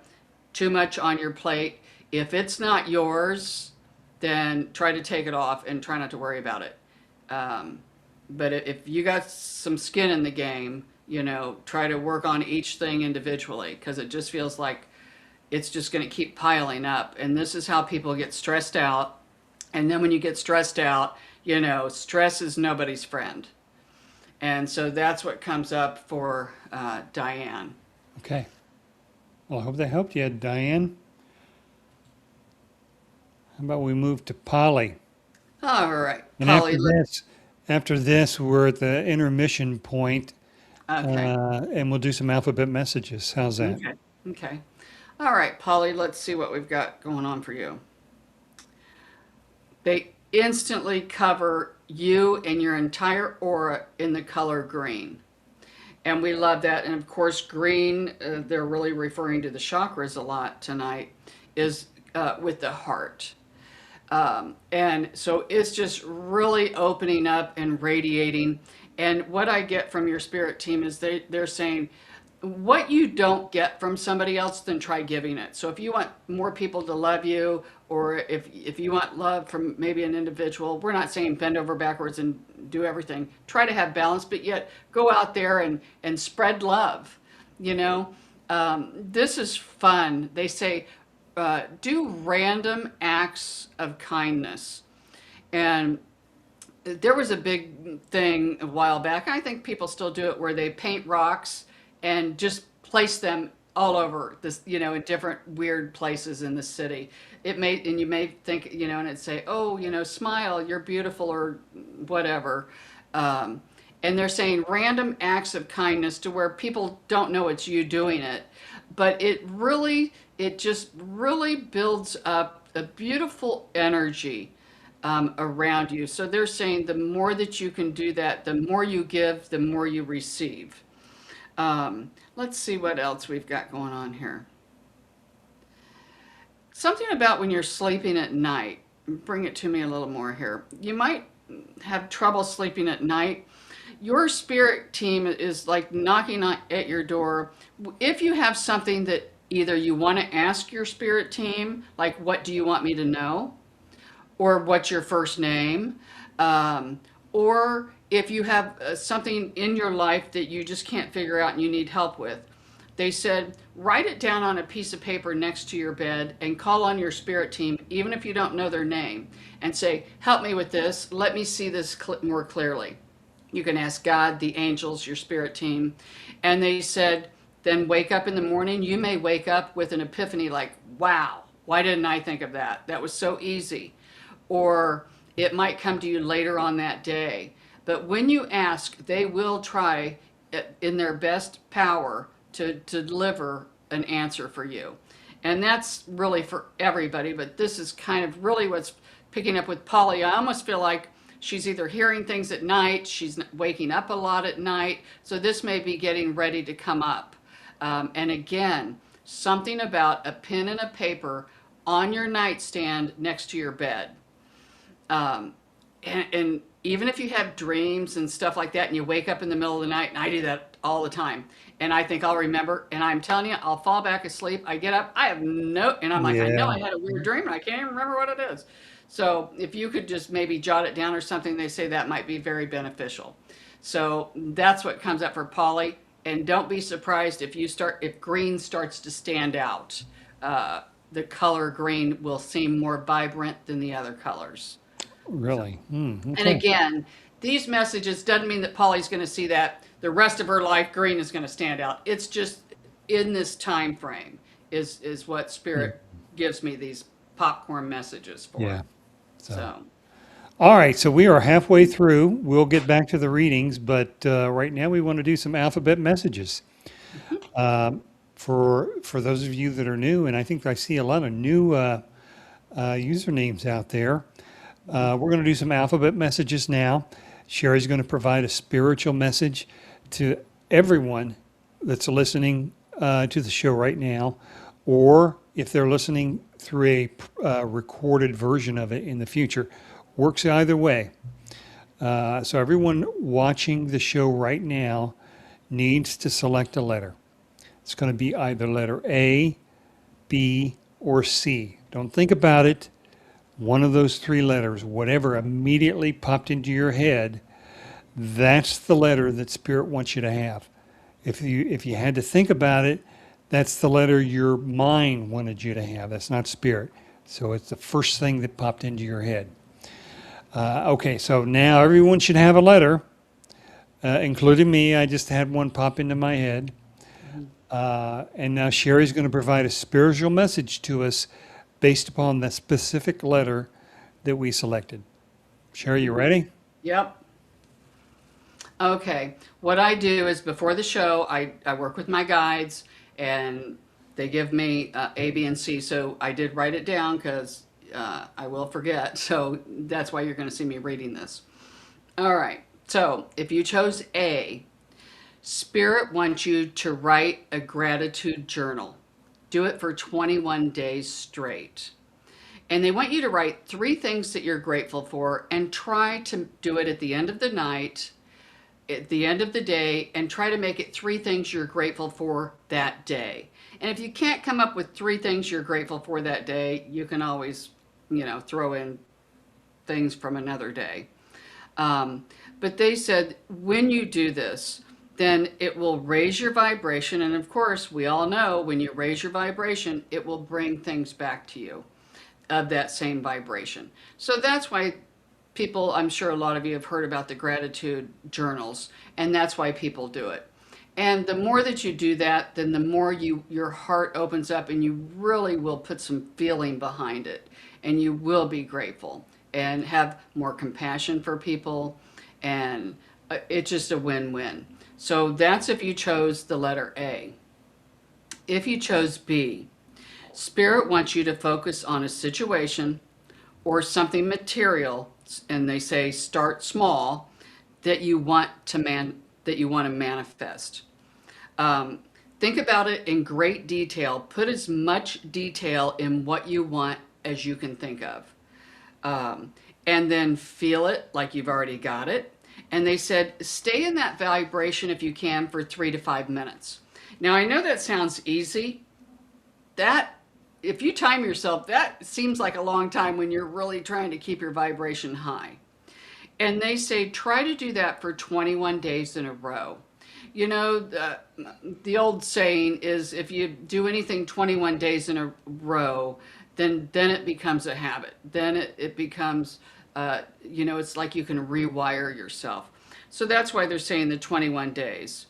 too much on your plate. If it's not yours, then try to take it off and try not to worry about it. Um, but if you got some skin in the game, try to work on each thing individually because it just feels like it's just going to keep piling up. And this is how people get stressed out. And then when you get stressed out, stress is nobody's friend. And so that's what comes up for Diane. Okay. Well, I hope that helped you, Diane. How about we move to Polly? All right, And Polly. after this, we're at the intermission point, Okay. and we'll do some alphabet messages. How's that? Okay. Okay. All right, Polly, let's see what we've got going on for you. They instantly cover you and your entire aura in the color green. And we love that. And of course, green, they're really referring to the chakras a lot tonight, is with the heart. And so it's just really opening up and radiating. And what I get from your spirit team is they're saying, what you don't get from somebody else, then try giving it. So if you want more people to love you, or if you want love from maybe an individual, we're not saying bend over backwards and do everything. Try to have balance, but yet go out there and spread love. You know, this is fun. They say do random acts of kindness. And there was a big thing a while back. I think people still do it where they paint rocks and just place them all over this, in different weird places in the city. And you may think, and it'd say, oh, smile, you're beautiful or whatever. And they're saying random acts of kindness to where people don't know it's you doing it. But it just really builds up a beautiful energy around you. So they're saying the more that you can do that, the more you give, the more you receive. Let's see what else we've got going on here. Something about when you're sleeping at night. Bring it to me a little more here. You might have trouble sleeping at night. Your spirit team is like knocking at your door. If you have something that either you want to ask your spirit team, like, what do you want me to know? Or what's your first name? Or if you have something in your life that you just can't figure out and you need help with, they said, write it down on a piece of paper next to your bed and call on your spirit team, even if you don't know their name, and say, help me with this. Let me see this more clearly. You can ask God, the angels, your spirit team. And they said, then wake up in the morning. You may wake up with an epiphany like, wow, why didn't I think of that? That was so easy. Or it might come to you later on that day. But when you ask, they will try in their best power to deliver an answer for you. And that's really for everybody, but this is kind of really what's picking up with Polly. I almost feel like she's either hearing things at night, she's waking up a lot at night. So this may be getting ready to come up. And again, something about a pen and a paper on your nightstand next to your bed. Um, and even if you have dreams and stuff like that, and you wake up in the middle of the night, and I do that all the time, and I think I'll remember, and I'm telling you, I'll fall back asleep. I get up, I have no, and I'm like, I know Yeah. I had a weird dream, and I can't even remember what it is. So if you could just maybe jot it down or something, they say that might be very beneficial. So that's what comes up for Polly. And don't be surprised if green starts to stand out. Uh, the color green will seem more vibrant than the other colors. So, Really? and Okay. again, these messages doesn't mean that Polly's going to see that the rest of her life green is going to stand out. It's just in this time frame is what Hmm. Spirit gives me these popcorn messages for. Yeah. So. So, All right, so we are halfway through. We'll get back to the readings, but right now we want to do some alphabet messages. For those of you that are new, and I think I see a lot of new usernames out there, we're going to do some alphabet messages now. Sherry's going to provide a spiritual message to everyone that's listening to the show right now, or if they're listening through a recorded version of it in the future. Works either way. So everyone watching the show right now needs to select a letter. It's going to be either letter A, B, or C. Don't think about it. One of those three letters, whatever immediately popped into your head, that's the letter that Spirit wants you to have. If you had to think about it, that's the letter your mind wanted you to have. That's not Spirit. So it's the first thing that popped into your head. Okay, so now everyone should have a letter, including me. I just had one pop into my head. And now Sherry's going to provide a spiritual message to us based upon the specific letter that we selected. Sherry, you ready? yep. Okay. What I do is before the show, I work with my guides and they give me A, B, and C. So I did write it down because I will forget. So that's why you're going to see me reading this. All right. So if you chose A, Spirit wants you to write a gratitude journal. Do it for 21 days straight. And they want you to write three things that you're grateful for and try to do it at the end of the night, at the end of the day, and try to make it three things you're grateful for that day. And if you can't come up with three things you're grateful for that day, you can always, throw in things from another day. Um, but they said when you do this, then it will raise your vibration. And of course, we all know when you raise your vibration, it will bring things back to you of that same vibration. So that's why people, I'm sure a lot of you have heard about the gratitude journals, and that's why people do it. And the more that you do that, then the more your heart opens up and you really will put some feeling behind it and you will be grateful and have more compassion for people and it's just a win-win. So that's if you chose the letter A. If you chose B, Spirit wants you to focus on a situation or something material, and they say start small, that you want to manifest. Um, think about it in great detail. Put as much detail in what you want as you can think of. Um, and then feel it like you've already got it. And they said, stay in that vibration if you can for 3 to 5 minutes. Now, I know that sounds easy. That, if you time yourself, that seems like a long time when you're really trying to keep your vibration high. And they say, try to do that for 21 days in a row. The old saying is if you do anything 21 days in a row, then it becomes a habit. Then it becomes, it's like you can rewire yourself. So that's why they're saying the 21 days.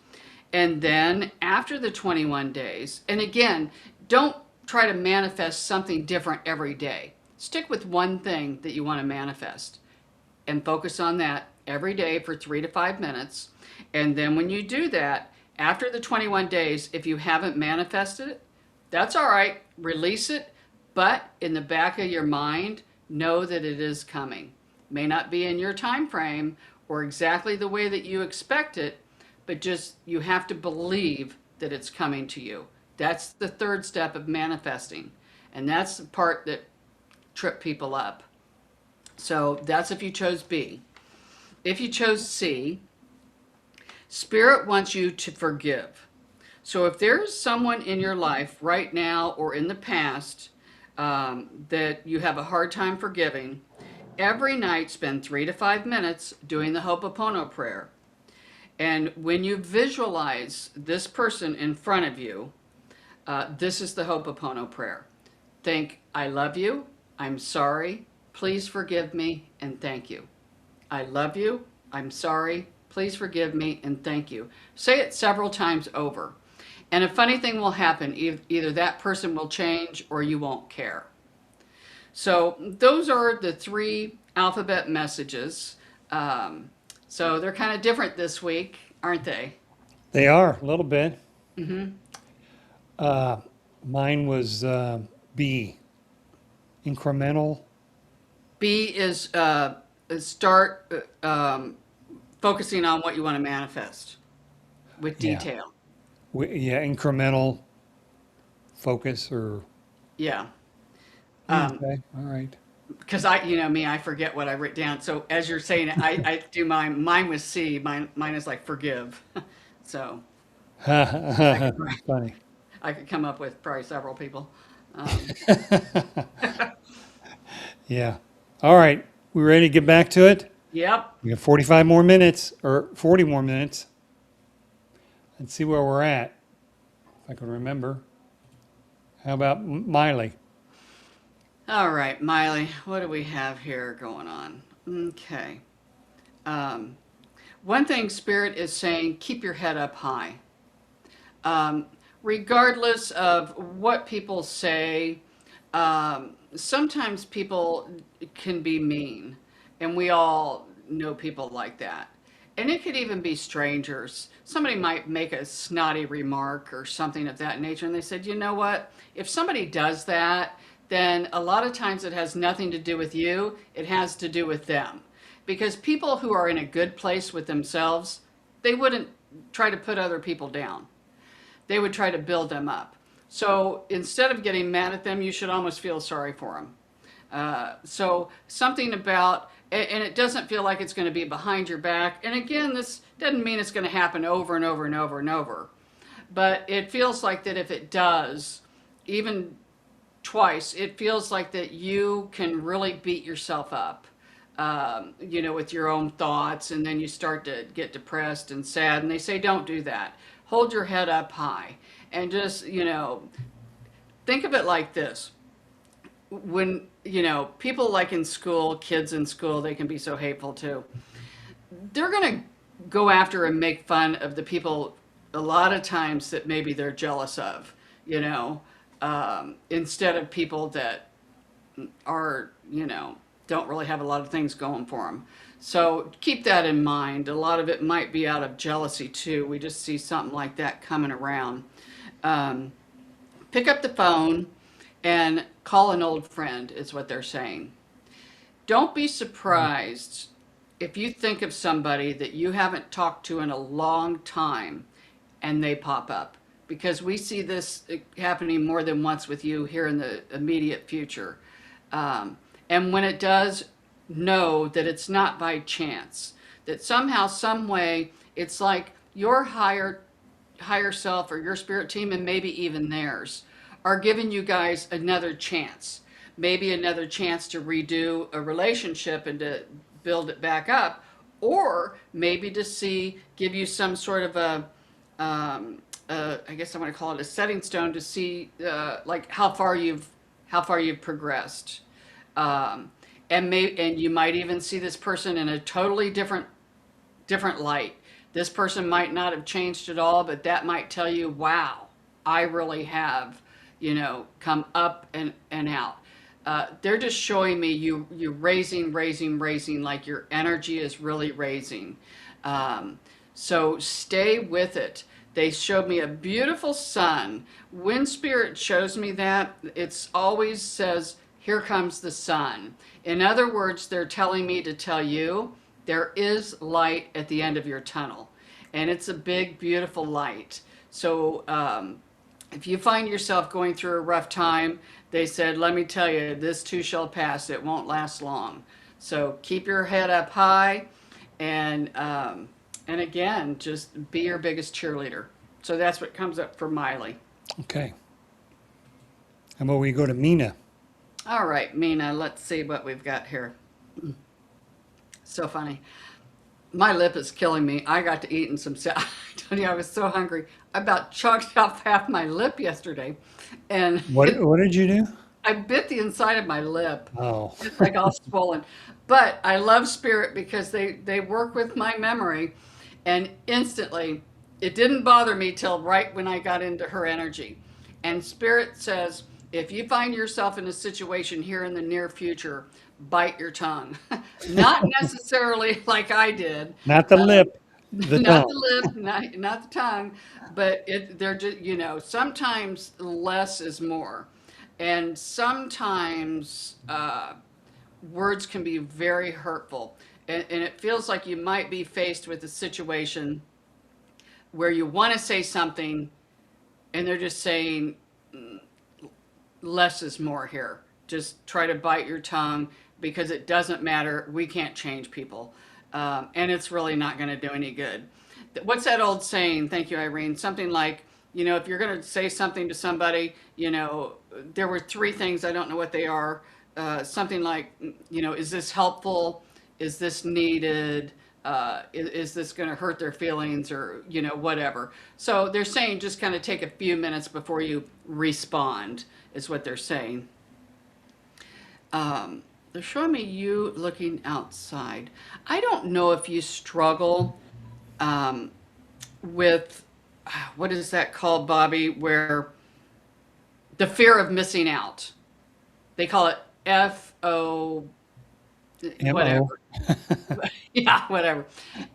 And then after the 21 days, and again, don't try to manifest something different every day. Stick with one thing that you want to manifest and focus on that every day for 3 to 5 minutes. And then when you do that, after the 21 days, if you haven't manifested it, that's all right. Release it. But in the back of your mind, know that it is coming. May not be in your time frame or exactly the way that you expect it, but just you have to believe that it's coming to you. That's the third step of manifesting. And that's the part that trip people up. So that's if you chose B. If you chose C, Spirit wants you to forgive. So if there's someone in your life right now or in the past that you have a hard time forgiving, every night spend 3 to 5 minutes doing the Ho'oponopono prayer. And when you visualize this person in front of you, this is the Ho'oponopono prayer. Think, I love you, I'm sorry, please forgive me, and thank you. I love you, I'm sorry, please forgive me, and thank you. Say it several times over. And a funny thing will happen. Either that person will change or you won't care. So those are the 3 alphabet messages. So they're kind of different this week, aren't they? They are a little bit. Mm-hmm. Mine was B, incremental. B is start focusing on what you want to manifest with Yeah. detail. Yeah, incremental focus or Yeah. okay, all right. Because I forget what I wrote down. So as you're saying it, I do mine was C. Mine is like forgive. So I could, Funny. I could come up with probably several people. Um, Yeah. All right. We ready to get back to it? yep. We have 45 more minutes or 40 more minutes. Let's see where we're at. If I can remember. How about Miley? All right, Miley, what do we have here going on? Okay. Um, One thing Spirit is saying, keep your head up high. Regardless of what people say, sometimes people can be mean, and we all know people like that. And it could even be strangers. Somebody might make a snotty remark or something of that nature, and they said, you know what? If somebody does that, then a lot of times it has nothing to do with you, it has to do with them. Because people who are in a good place with themselves, they wouldn't try to put other people down. They would try to build them up. So instead of getting mad at them, you should almost feel sorry for them. So something about, and it doesn't feel like it's going to be behind your back. And again, this doesn't mean it's going to happen over and over and over and over. But it feels like that if it does, even twice, it feels like that you can really beat yourself up, with your own thoughts. And then you start to get depressed and sad. And they say, don't do that. Hold your head up high and just, think of it like this. When, people like in school, kids in school, they can be so hateful too. They're going to go after and make fun of the people a lot of times that maybe they're jealous of, instead of people that are, don't really have a lot of things going for them. So keep that in mind. A lot of it might be out of jealousy too. We just see something like that coming around. Pick up the phone and call an old friend is what they're saying. Don't be surprised if you think of somebody that you haven't talked to in a long time and they pop up, because we see this happening more than once with you here in the immediate future. And when it does, know that it's not by chance, that somehow, some way, it's like your higher self or your spirit team, and maybe even theirs, are giving you guys another chance, maybe another chance to redo a relationship and to build it back up, or maybe to give you some sort of I guess I want to call it a setting stone to see like how far you've progressed. And you might even see this person in a totally different light. This person might not have changed at all, but that might tell you, wow, I really have, come up and out. They're just showing me you raising, like your energy is really raising. So stay with it. They showed me a beautiful sun. When Spirit shows me that, it's always says, here comes the sun. In other words, they're telling me to tell you there is light at the end of your tunnel, and it's a big, beautiful light. So, if you find yourself going through a rough time, they said, let me tell you, this too shall pass. It won't last long. So keep your head up high, and again, just be your biggest cheerleader. So that's what comes up for Miley. Okay. How about we go to Mina? All right, Mina, let's see what we've got here. So funny. My lip is killing me. I got to eating some I told you I was so hungry. I about chugged off half my lip yesterday. And What did you do? I bit the inside of my lip. Oh, It's like all swollen. But I love Spirit because they work with my memory. And instantly, it didn't bother me till right when I got into her energy. And Spirit says, if you find yourself in a situation here in the near future, bite your tongue. Not necessarily like I did. not the lip, the Not tongue. the lip, not the tongue, but they're just, sometimes less is more. And sometimes words can be very hurtful. And it feels like you might be faced with a situation where you want to say something and they're just saying less is more here. Just try to bite your tongue because it doesn't matter. We can't change people. And it's really not going to do any good. What's that old saying? Thank you, Irene. Something like, if you're going to say something to somebody, there were three things, I don't know what they are. Something like, is this helpful? Is this needed? Is this going to hurt their feelings or, whatever. So they're saying just kind of take a few minutes before you respond is what they're saying. They're showing me you looking outside. I don't know if you struggle with, what is that called, Bobby, where the fear of missing out. They call it FO, whatever. MO. Yeah, whatever.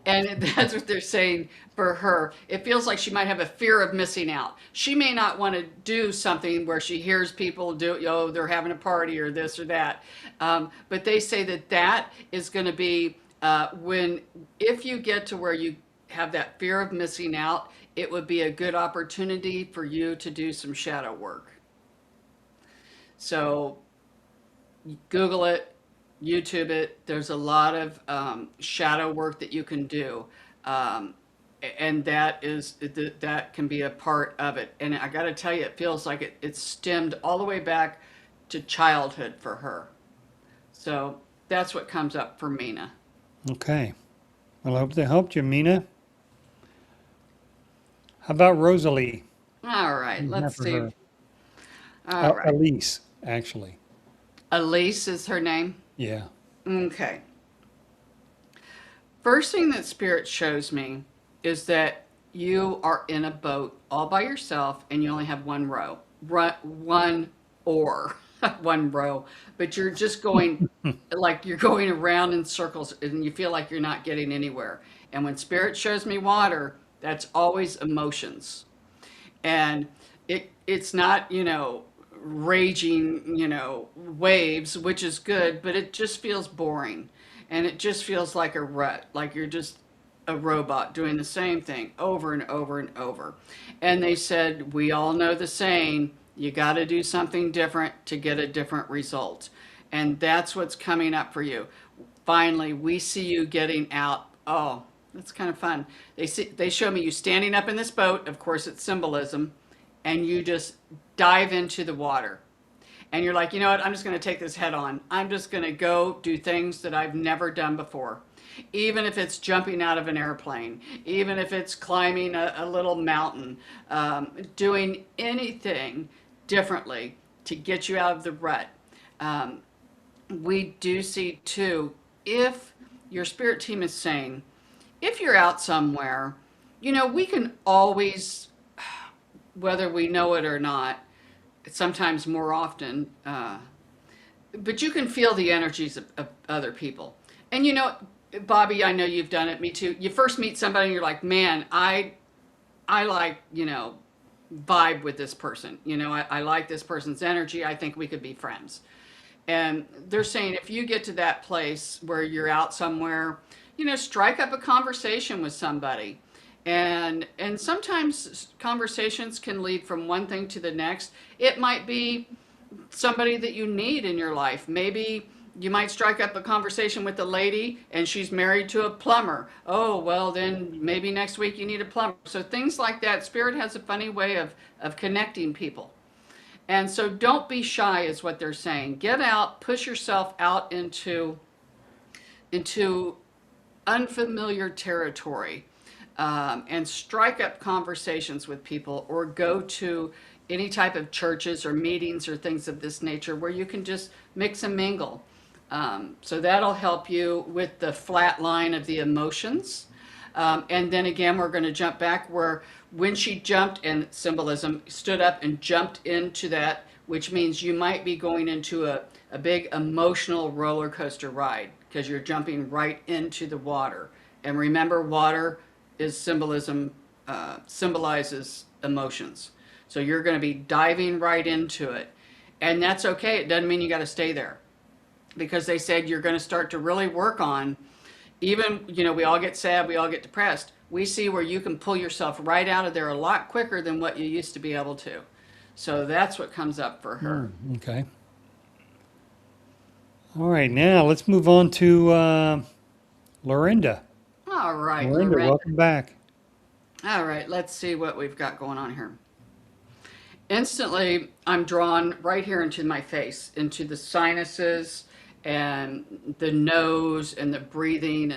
And that's what they're saying for her. It feels like she might have a fear of missing out. She may not want to do something where she hears people do, they're having a party or this or that. But they say that is going to be if you get to where you have that fear of missing out, it would be a good opportunity for you to do some shadow work. So Google it, YouTube it. There's a lot of shadow work that you can do. And that can be a part of it. And I got to tell you, it feels like it stemmed all the way back to childhood for her. So that's what comes up for Mina. Okay. Well, I hope that helped you, Mina. How about Rosalie? All right, let's For see. her. All right. Elise, actually. Elise is her name. Yeah. Okay. First thing that Spirit shows me is that you are in a boat all by yourself and you only have one row, one oar, one row, but you're just going like you're going around in circles and you feel like you're not getting anywhere. And when Spirit shows me water, that's always emotions. And it's not, raging, waves, which is good, but it just feels boring. And it just feels like a rut, like you're just a robot doing the same thing over and over and over. And they said, we all know the saying, you got to do something different to get a different result. And that's what's coming up for you. Finally, we see you getting out. Oh, that's kind of fun. They show me you standing up in this boat. Of course, it's symbolism. And you just dive into the water. And you're like, you know what? I'm just going to take this head on. I'm just going to go do things that I've never done before. Even if it's jumping out of an airplane, even if it's climbing a little mountain, doing anything differently to get you out of the rut. We do see too, if your spirit team is saying, if you're out somewhere, we can always, whether we know it or not, sometimes more often, but you can feel the energies of other people. And Bobby, I know you've done it, me too. You first meet somebody and you're like, man, I like, vibe with this person. I like this person's energy. I think we could be friends. And they're saying if you get to that place where you're out somewhere, strike up a conversation with somebody. And sometimes conversations can lead from one thing to the next. It might be somebody that you need in your life. Maybe you might strike up a conversation with a lady and she's married to a plumber. Oh, well, then maybe next week you need a plumber. So things like that. Spirit has a funny way of connecting people. And so don't be shy, is what they're saying. Get out, push yourself out into unfamiliar territory, and strike up conversations with people, or go to any type of churches or meetings or things of this nature where you can just mix and mingle. So that'll help you with the flat line of the emotions. And then again, we're going to jump back where when she jumped, and symbolism, stood up and jumped into that, which means you might be going into a big emotional roller coaster ride because you're jumping right into the water. And remember, water is symbolism, symbolizes emotions. So you're going to be diving right into it. And that's okay. It doesn't mean you got to stay there, because they said you're going to start to really work on, even, we all get sad, we all get depressed. We see where you can pull yourself right out of there a lot quicker than what you used to be able to. So that's what comes up for her. Okay. All right, now let's move on to Lorinda. All right, Lorinda, Lorraine. welcome back. All right, let's see what we've got going on here. Instantly, I'm drawn right here into my face, into the sinuses and the nose and the breathing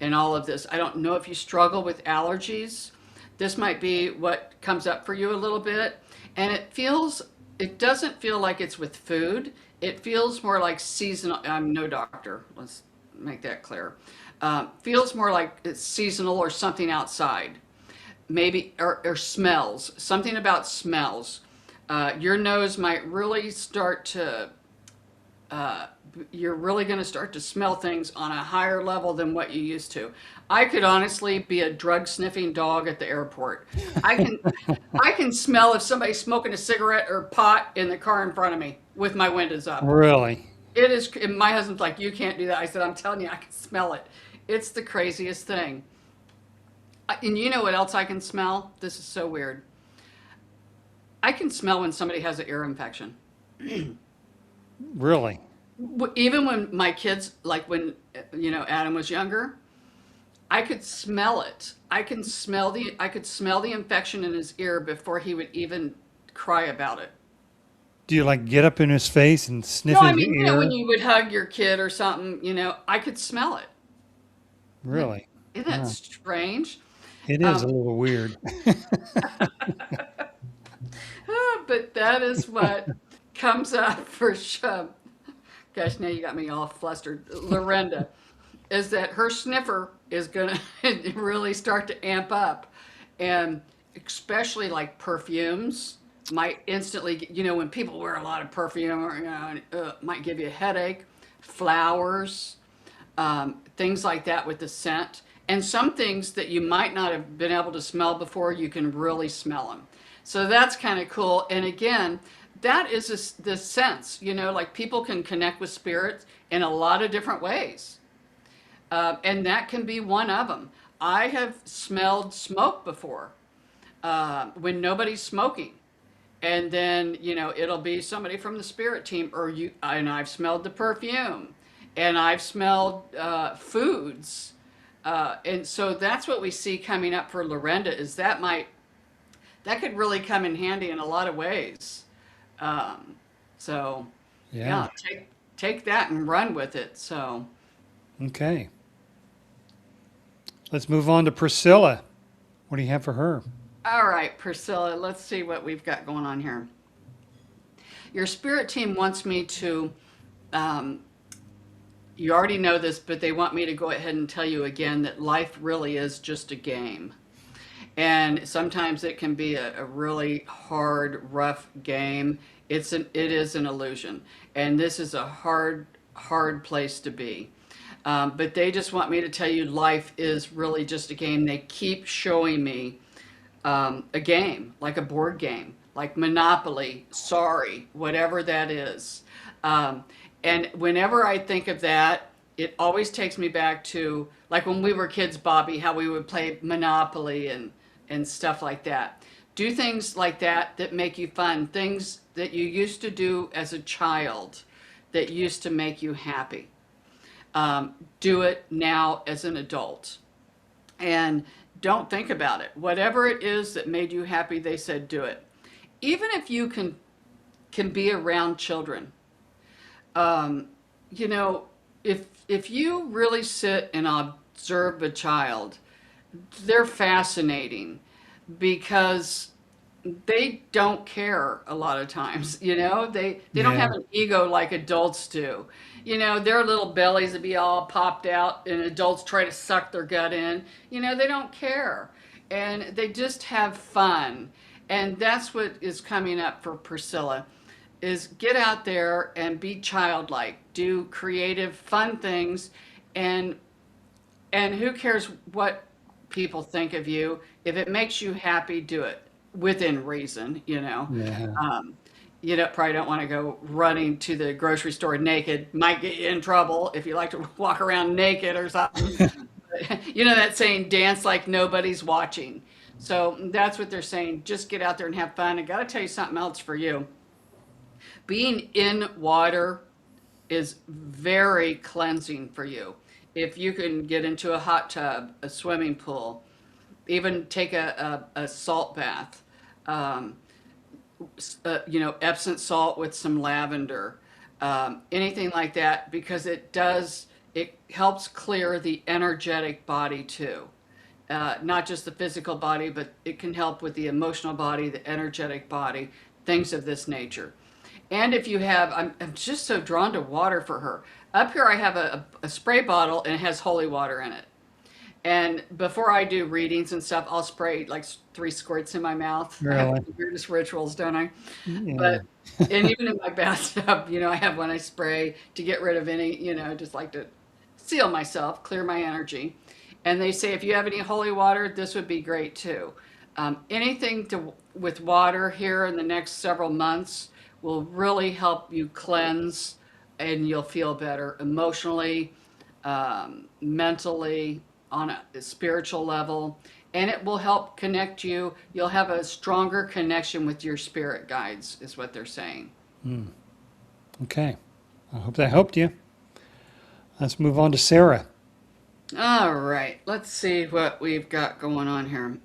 and all of this. I don't know if you struggle with allergies. This might be what comes up for you a little bit. And it doesn't feel like it's with food. It feels more like seasonal. I'm no doctor. Let's make that clear. Feels more like it's seasonal or something outside. Maybe, or smells. Something about smells. Your nose might really start to, you're really going to start to smell things on a higher level than what you used to. I could honestly be a drug sniffing dog at the airport. I can, I can smell if somebody's smoking a cigarette or pot in the car in front of me with my windows up. Really? It is, and my husband's like, you can't do that. I said, I'm telling you, I can smell it. It's the craziest thing. And you know what else I can smell? This is so weird. I can smell when somebody has an ear infection. Really? Even when my kids, like when, Adam was younger, I could smell it. I could smell the infection in his ear before he would even cry about it. Do you like get up in his face and No, sniff I his mean, when ear? you would hug your kid or something, I could smell it. Really? Isn't that Huh. strange? It is a Um, little weird. but that is what comes up for sure. Gosh, now you got me all flustered. Lorinda, is that her sniffer is going to really start to amp up. And especially like perfumes might instantly, when people wear a lot of perfume, or, might give you a headache. Flowers, things like that with the scent. And some things that you might not have been able to smell before, you can really smell them. So that's kind of cool. And again, that is the sense, like people can connect with spirits in a lot of different ways. And that can be one of them. I have smelled smoke before, when nobody's smoking. And then, it'll be somebody from the spirit team, and I've smelled the perfume, and I've smelled foods. And so that's what we see coming up for Lorinda, is that could really come in handy in a lot of ways. Um, so Yeah. yeah, take that and run with it. So, Okay. Let's move on to Priscilla. What do you have for her? all right, Priscilla, let's see what we've got going on here. Your spirit team wants me to, um, you already know this, but they want me to go ahead and tell you again that life really is just a game. And sometimes it can be a really hard, rough game. It is an illusion, and this is a hard place to be. But they just want me to tell you life is really just a game. They keep showing me a game, like a board game, like Monopoly, Sorry, whatever that is. Um, And whenever I think of that, it always takes me back to like when we were kids, Bobby, how we would play Monopoly and stuff like that. Do things like that that make you fun, things that you used to do as a child that used to make you happy. Do it now as an adult. And don't think about it. Whatever it is that made you happy, they said do it. Even if you can be around children. Um, you know, if you really sit and observe a child, they're fascinating because they don't care a lot of times, they don't Yeah. have an ego like adults do. Their little bellies would be all popped out and adults try to suck their gut in. They don't care and they just have fun. And that's what is coming up for Priscilla is get out there and be childlike, do creative fun things, and who cares what people think of you? If it makes you happy, do it within reason. Yeah. Um, probably don't want to go running to the grocery store naked. Might get you in trouble if you like to walk around naked or something. That saying, dance like nobody's watching. So that's what they're saying. Just get out there and have fun. I got to tell you something else for you. Being in water is very cleansing for you. If you can get into a hot tub, a swimming pool, even take a salt bath, um, Epsom salt with some lavender, anything like that, because it helps clear the energetic body too. Not just the physical body, but it can help with the emotional body, the energetic body, things of this nature. And if you have, I'm just so drawn to water for her. Up here, I have a spray bottle and it has holy water in it. And before I do readings and stuff, I'll spray like 3 squirts in my mouth. I have Really? the weirdest rituals, don't I? Yeah. But, and even in my bathtub, I have one I spray to get rid of any, just like to seal myself, clear my energy. And they say if you have any holy water, this would be great too. Anything with water here in the next several months will really help you cleanse and you'll feel better emotionally, mentally, on a spiritual level. And it will help connect you. You'll have a stronger connection with your spirit guides, is what they're saying. Okay. I hope that helped you. Let's move on to Sarah. All right, let's see what we've got going on here.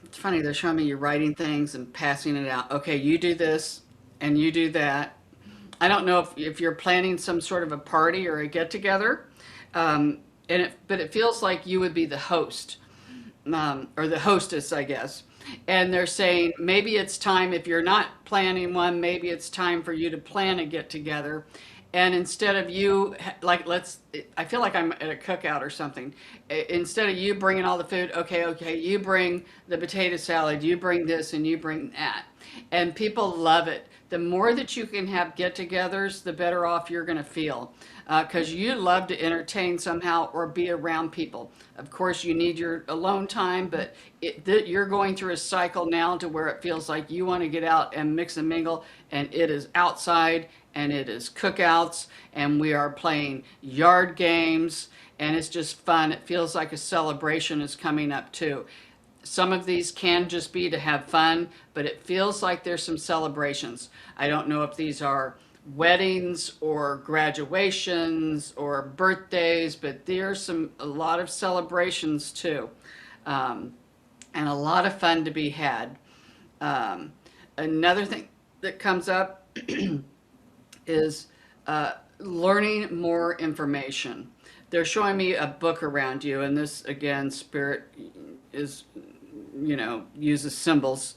It's funny, they're showing me you writing things and passing it out. Okay, you do this and you do that. I don't know if you're planning some sort of a party or a get together, but it feels like you would be the host or the hostess, I guess. And they're saying maybe it's time, if you're not planning one, maybe it's time for you to plan a get together. And instead of you, like, I feel like I'm at a cookout or something. Instead of you bringing all the food, okay, you bring the potato salad, you bring this, and you bring that. And people love it. The more that you can have get togethers, the better off you're going to feel. Because you love to entertain somehow or be around people. Of course, you need your alone time, but you're going through a cycle now to where it feels like you want to get out and mix and mingle, and it is outside, and it is cookouts, and we are playing yard games, and it's just fun. It feels like a celebration is coming up too. Some of these can just be to have fun, but it feels like there's some celebrations. I don't know if these are weddings or graduations or birthdays, but there's a lot of celebrations too, and a lot of fun to be had. Um, Another thing that comes up is learning more information. They're showing me a book around you, and this again, spirit is, uses symbols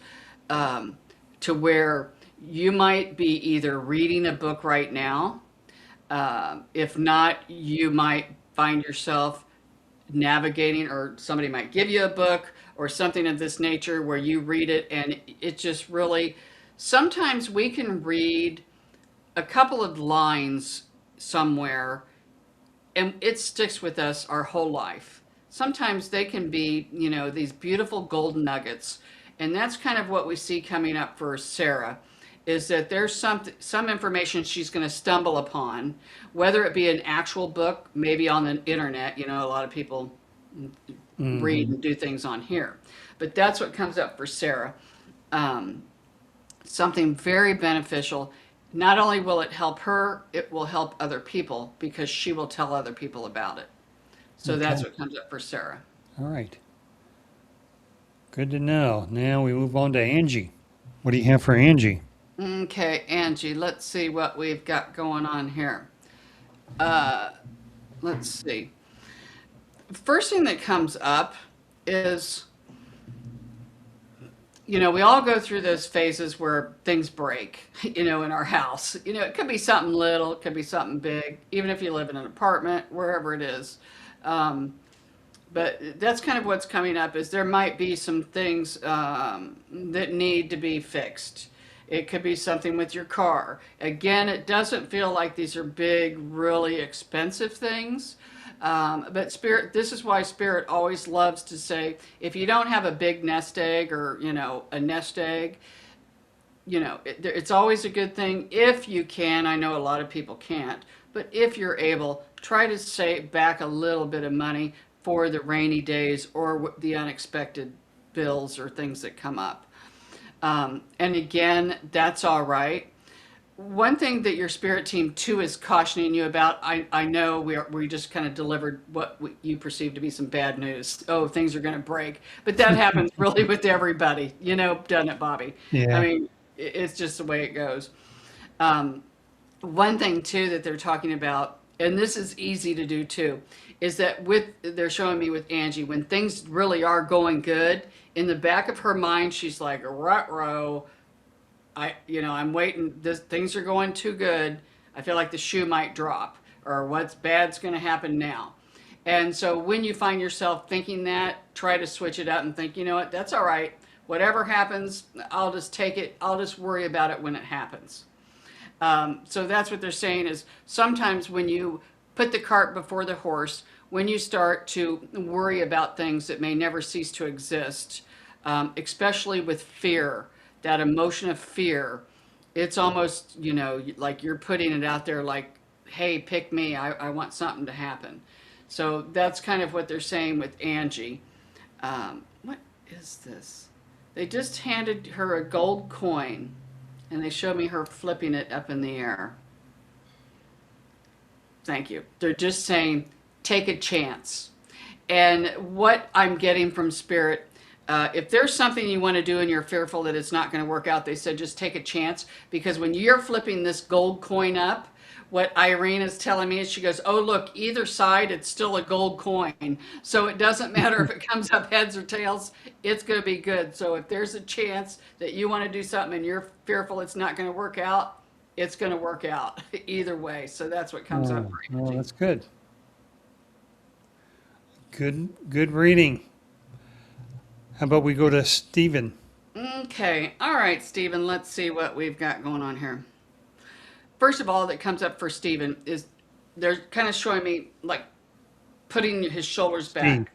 to where you might be either reading a book right now. If not, you might find yourself navigating, or somebody might give you a book or something of this nature where you read it, and it just really, sometimes we can read a couple of lines somewhere and it sticks with us our whole life. Sometimes they can be, these beautiful golden nuggets. And that's kind of what we see coming up for Sarah is that there's some information she's going to stumble upon, whether it be an actual book, maybe on the internet. You know, a lot of people read Hmm. and do things on here, but that's what comes up for Sarah. Um, Something very beneficial. Not only will it help her, it will help other people because she will tell other people about it. So that's Okay. what comes up for Sarah. All right. Good to know. Now we move on to Angie. What do you have for Angie? Okay, Angie, let's see what we've got going on here. Uh, let's see. First thing that comes up is, we all go through those phases where things break, in our house. It could be something little, it could be something big, even if you live in an apartment, wherever it is. Um, but that's kind of what's coming up is there might be some things that need to be fixed. It could be something with your car. Again, it doesn't feel like these are big, really expensive things. But Spirit, this is why Spirit always loves to say, if you don't have a big nest egg or, a nest egg, it's always a good thing if you can. I know a lot of people can't, but if you're able, try to save back a little bit of money for the rainy days or the unexpected bills or things that come up. And again, that's all right. One thing that your spirit team too is cautioning you about, I know we just kind of delivered what you perceive to be some bad news. Oh, things are going to break, but that happens really with everybody, doesn't it, Bobby? I Yeah. mean, it's just the way it goes. Um, One thing too that they're talking about, and this is easy to do too, is that they're showing me with Angie when things really are going good. In the back of her mind, she's like, "Rut-row, I'm waiting. Things are going too good. I feel like the shoe might drop, or what's bad's going to happen now." And so when you find yourself thinking that, try to switch it up and think, you know what, that's all right. Whatever happens, I'll just take it. I'll just worry about it when it happens. So that's what they're saying is sometimes when you put the cart before the horse, when you start to worry about things that may never cease to exist, especially with fear, that emotion of fear, it's almost, like you're putting it out there like, hey, pick me. I want something to happen. So that's kind of what they're saying with Angie. What is this? They just handed her a gold coin and they show me her flipping it up in the air. Thank you. They're just saying, take a chance. And what I'm getting from Spirit, if there's something you want to do and you're fearful that it's not going to work out, they said just take a chance. Because when you're flipping this gold coin up, what Irene is telling me is she goes, oh, look, either side, it's still a gold coin. So it doesn't matter if it comes up heads or tails, it's going to be good. So if there's a chance that you want to do something and you're fearful it's not going to work out, it's going to work out either way. So that's what comes up Oh, for well, Angie. that's good. Good reading. How about we go to Stephen? Okay. All right, Stephen, let's see what we've got going on here. First of all, that comes up for Stephen is they're kind of showing me like putting his shoulders Steve. back.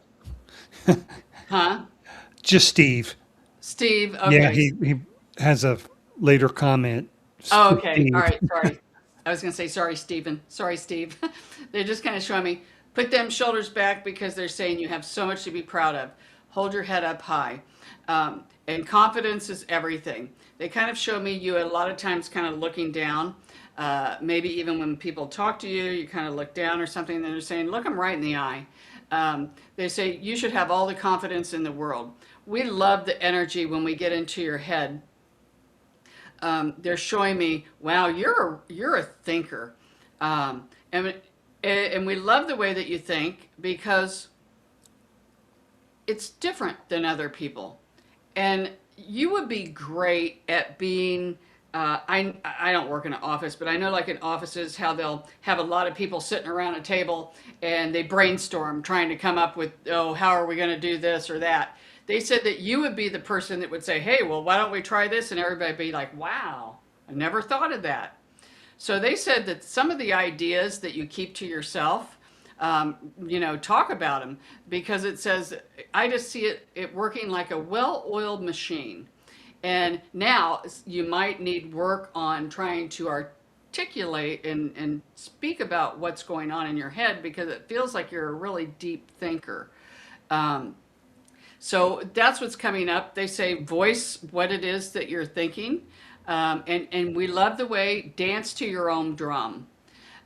Huh? Just Steve. Steve, Yeah, okay. he has a later comment. Oh, Just okay. All Steve. right. Sorry. I was going to say, sorry, Stephen. Sorry, Steve. They're just kind of showing me put them shoulders back because they're saying you have so much to be proud of. Hold your head up high. And confidence is everything. They kind of show me you a lot of times kind of looking down. Maybe even when people talk to you, you kind of look down or something, and they're saying, look them right in the eye. They say you should have all the confidence in the world. We love the energy when we get into your head. They're showing me, wow, you're a thinker, and we love the way that you think because it's different than other people, and you would be great at being. I don't work in an office, but I know like in offices how they'll have a lot of people sitting around a table and they brainstorm trying to come up with, oh, how are we going to do this or that. They said that you would be the person that would say, hey, well, why don't we try this? And everybody would be like, wow, I never thought of that. So they said that some of the ideas that you keep to yourself, talk about them because it says, I just see it working like a well-oiled machine. And now you might need work on trying to articulate and speak about what's going on in your head because it feels like you're a really deep thinker. Um, so that's what's coming up. They say voice what it is that you're thinking. And we love the way dance to your own drum.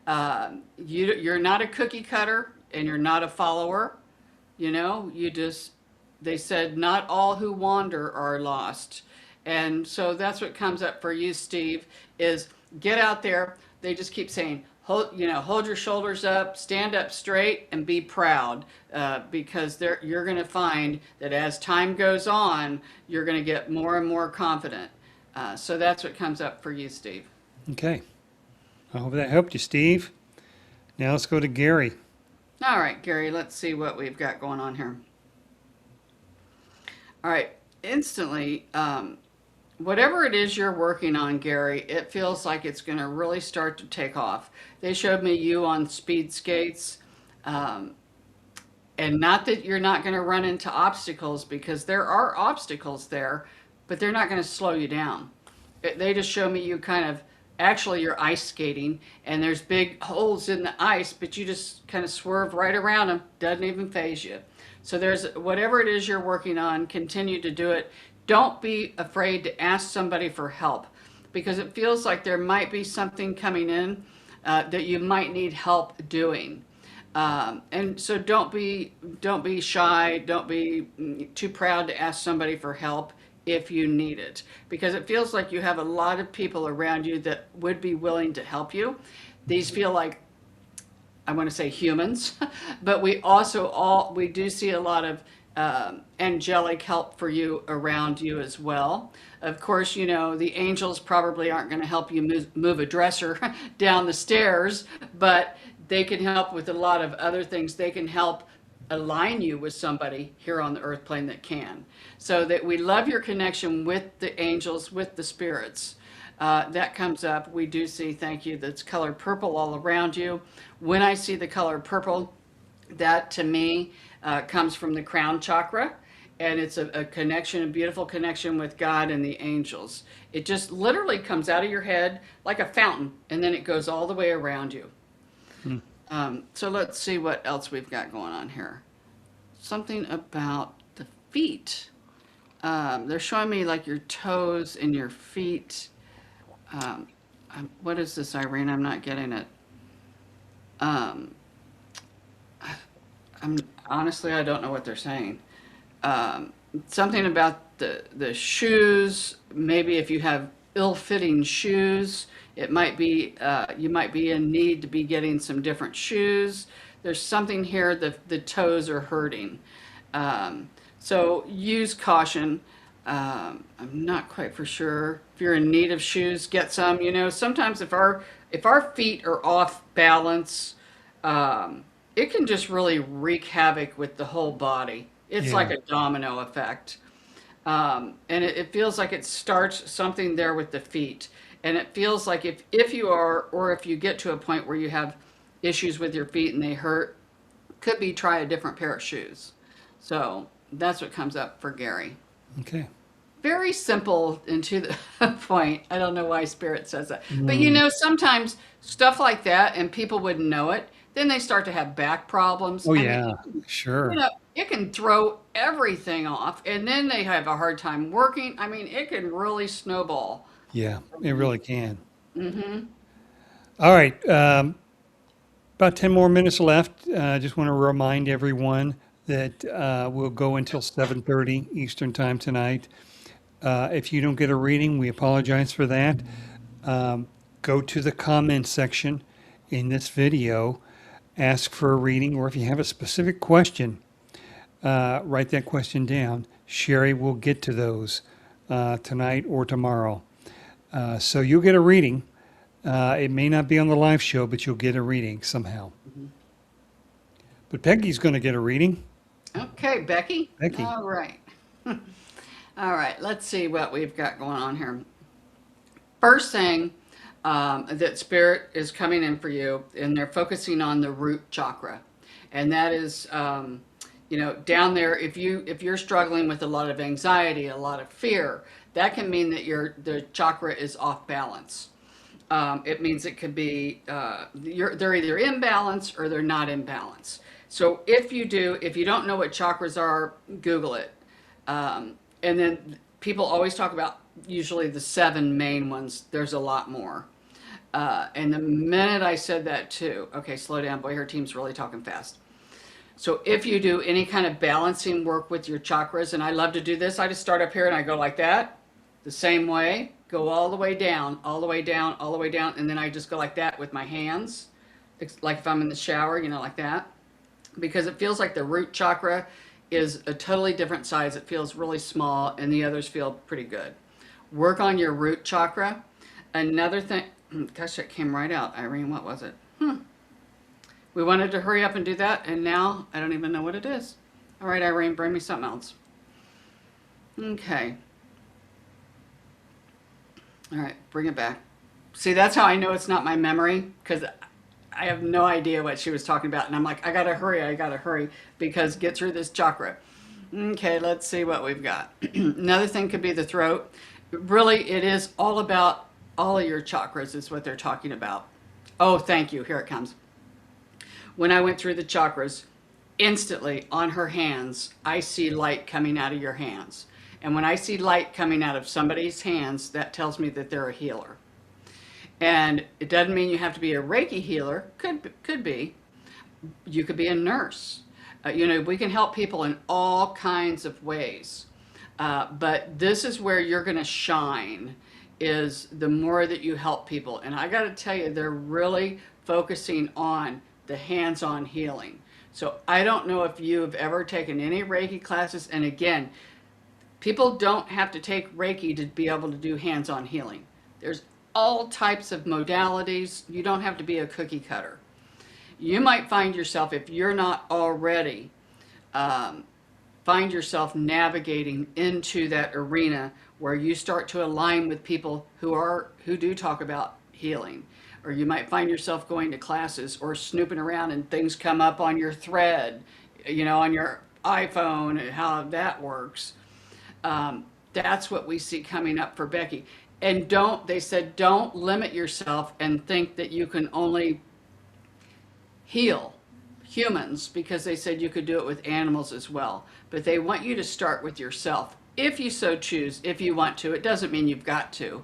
You're not a cookie cutter and you're not a follower. You know, you just, they said, not all who wander are lost. And so that's what comes up for you, Steve, is get out there. They just keep saying, hold your shoulders up, stand up straight, and be proud, because you're going to find that as time goes on, you're going to get more and more confident. So that's what comes up for you, Steve. Okay. I hope that helped you, Steve. Now let's go to Gary. All right, Gary, let's see what we've got going on here. All right, instantly, whatever it is you're working on, Gary, it feels like it's going to really start to take off. They showed me you on speed skates. Um, and not that you're not going to run into obstacles because there are obstacles there, but they're not going to slow you down. They just show me you kind of, actually you're ice skating and there's big holes in the ice, but you just kind of swerve right around them. Doesn't even phase you. So there's whatever it is you're working on, continue to do it. Don't be afraid to ask somebody for help because it feels like there might be something coming in that you might need help doing. And so don't be shy. Don't be too proud to ask somebody for help if you need it, because it feels like you have a lot of people around you that would be willing to help you. These feel like, I want to say humans, but we do see a lot of angelic help for you around you as well. Of course, you know, the angels probably aren't going to help you move a dresser down the stairs, but they can help with a lot of other things. They can help align you with somebody here on the earth plane that can. So that we love your connection with the angels, with the spirits. That comes up. We do see, thank you, that's colored purple all around you. When I see the color purple, that to me comes from the crown chakra. And it's a connection, a beautiful connection with God and the angels. It just literally comes out of your head like a fountain, and then it goes all the way around you. So let's see what else we've got going on here. Something about the feet. They're showing me like your toes and your feet. What is this, Irene? I'm not getting it. Um, I'm honestly, I don't know what they're saying. Something about the shoes. Maybe if you have ill-fitting shoes, it might be you might be in need to be getting some different shoes. There's something here the toes are hurting. So use caution. I'm not quite for sure. If you're in need of shoes, get some. You know, sometimes if our feet are off balance, it can just really wreak havoc with the whole body. It's like Yeah. a domino effect. And it feels like it starts something there with the feet. And it feels like if you are, or if you get to a point where you have issues with your feet and they hurt, could be try a different pair of shoes. So that's what comes up for Gary. Okay. Very simple and to the point. I don't know why Spirit says that. But you Mm. know, sometimes stuff like that and people wouldn't know it. Then they start to have back problems. Oh I mean, yeah, you sure. know, it can throw everything off and then they have a hard time working. I mean, it can really snowball. Yeah, it really can. Hmm. All right. About 10 more minutes left. I just want to remind everyone that we'll go until 7:30 Eastern time tonight. If you don't get a reading, we apologize for that. Um, Go to the comment section in this video, ask for a reading, or if you have a specific question, write that question down. Sherry will get to those tonight or tomorrow. So you'll get a reading. It may not be on the live show, but you'll get a reading somehow. But Peggy's going to get a reading. Okay, Becky. Becky. All right. All right, let's see what we've got going on here. First thing that Spirit is coming in for you, and they're focusing on the root chakra. And that is down there, if you're struggling with a lot of anxiety, a lot of fear, that can mean that the chakra is off balance. It means it could be they're either in balance or they're not in balance. So if you don't know what chakras are, Google it. And then people always talk about usually the 7 main ones. There's a lot more. And the minute I said that too, okay, slow down, boy, her team's really talking fast. So if you do any kind of balancing work with your chakras, and I love to do this, I just start up here and I go like that, the same way, go all the way down, all the way down, all the way down, and then I just go like that with my hands, like if I'm in the shower, like that, because it feels like the root chakra is a totally different size. It feels really small, and the others feel pretty good. Work on your root chakra. Another thing, gosh, that came right out, Irene, what was it? We wanted to hurry up and do that, and now I don't even know what it is. All right, Irene, bring me something else. Okay. All right, bring it back. See, that's how I know it's not my memory, because I have no idea what she was talking about. And I'm like, I gotta hurry, because get through this chakra. Okay, let's see what we've got. Another thing could be the throat. Really, it is all about all of your chakras is what they're talking about. Oh, thank you. Here it comes. When I went through the chakras, instantly on her hands, I see light coming out of your hands. And when I see light coming out of somebody's hands, that tells me that they're a healer. And it doesn't mean you have to be a Reiki healer. Could be. You could be a nurse. We can help people in all kinds of ways. But this is where you're going to shine, is the more that you help people. And I got to tell you, they're really focusing on the hands-on healing. So I don't know if you have ever taken any Reiki classes. And again, people don't have to take Reiki to be able to do hands-on healing. There's all types of modalities. You don't have to be a cookie cutter. You might find yourself, if you're not already, find yourself navigating into that arena where you start to align with people who do talk about healing. Or you might find yourself going to classes or snooping around and things come up on your thread, on your iPhone, how that works. That's what we see coming up for Becky. And they said, don't limit yourself and think that you can only heal humans, because they said you could do it with animals as well. But they want you to start with yourself. If you so choose, if you want to, it doesn't mean you've got to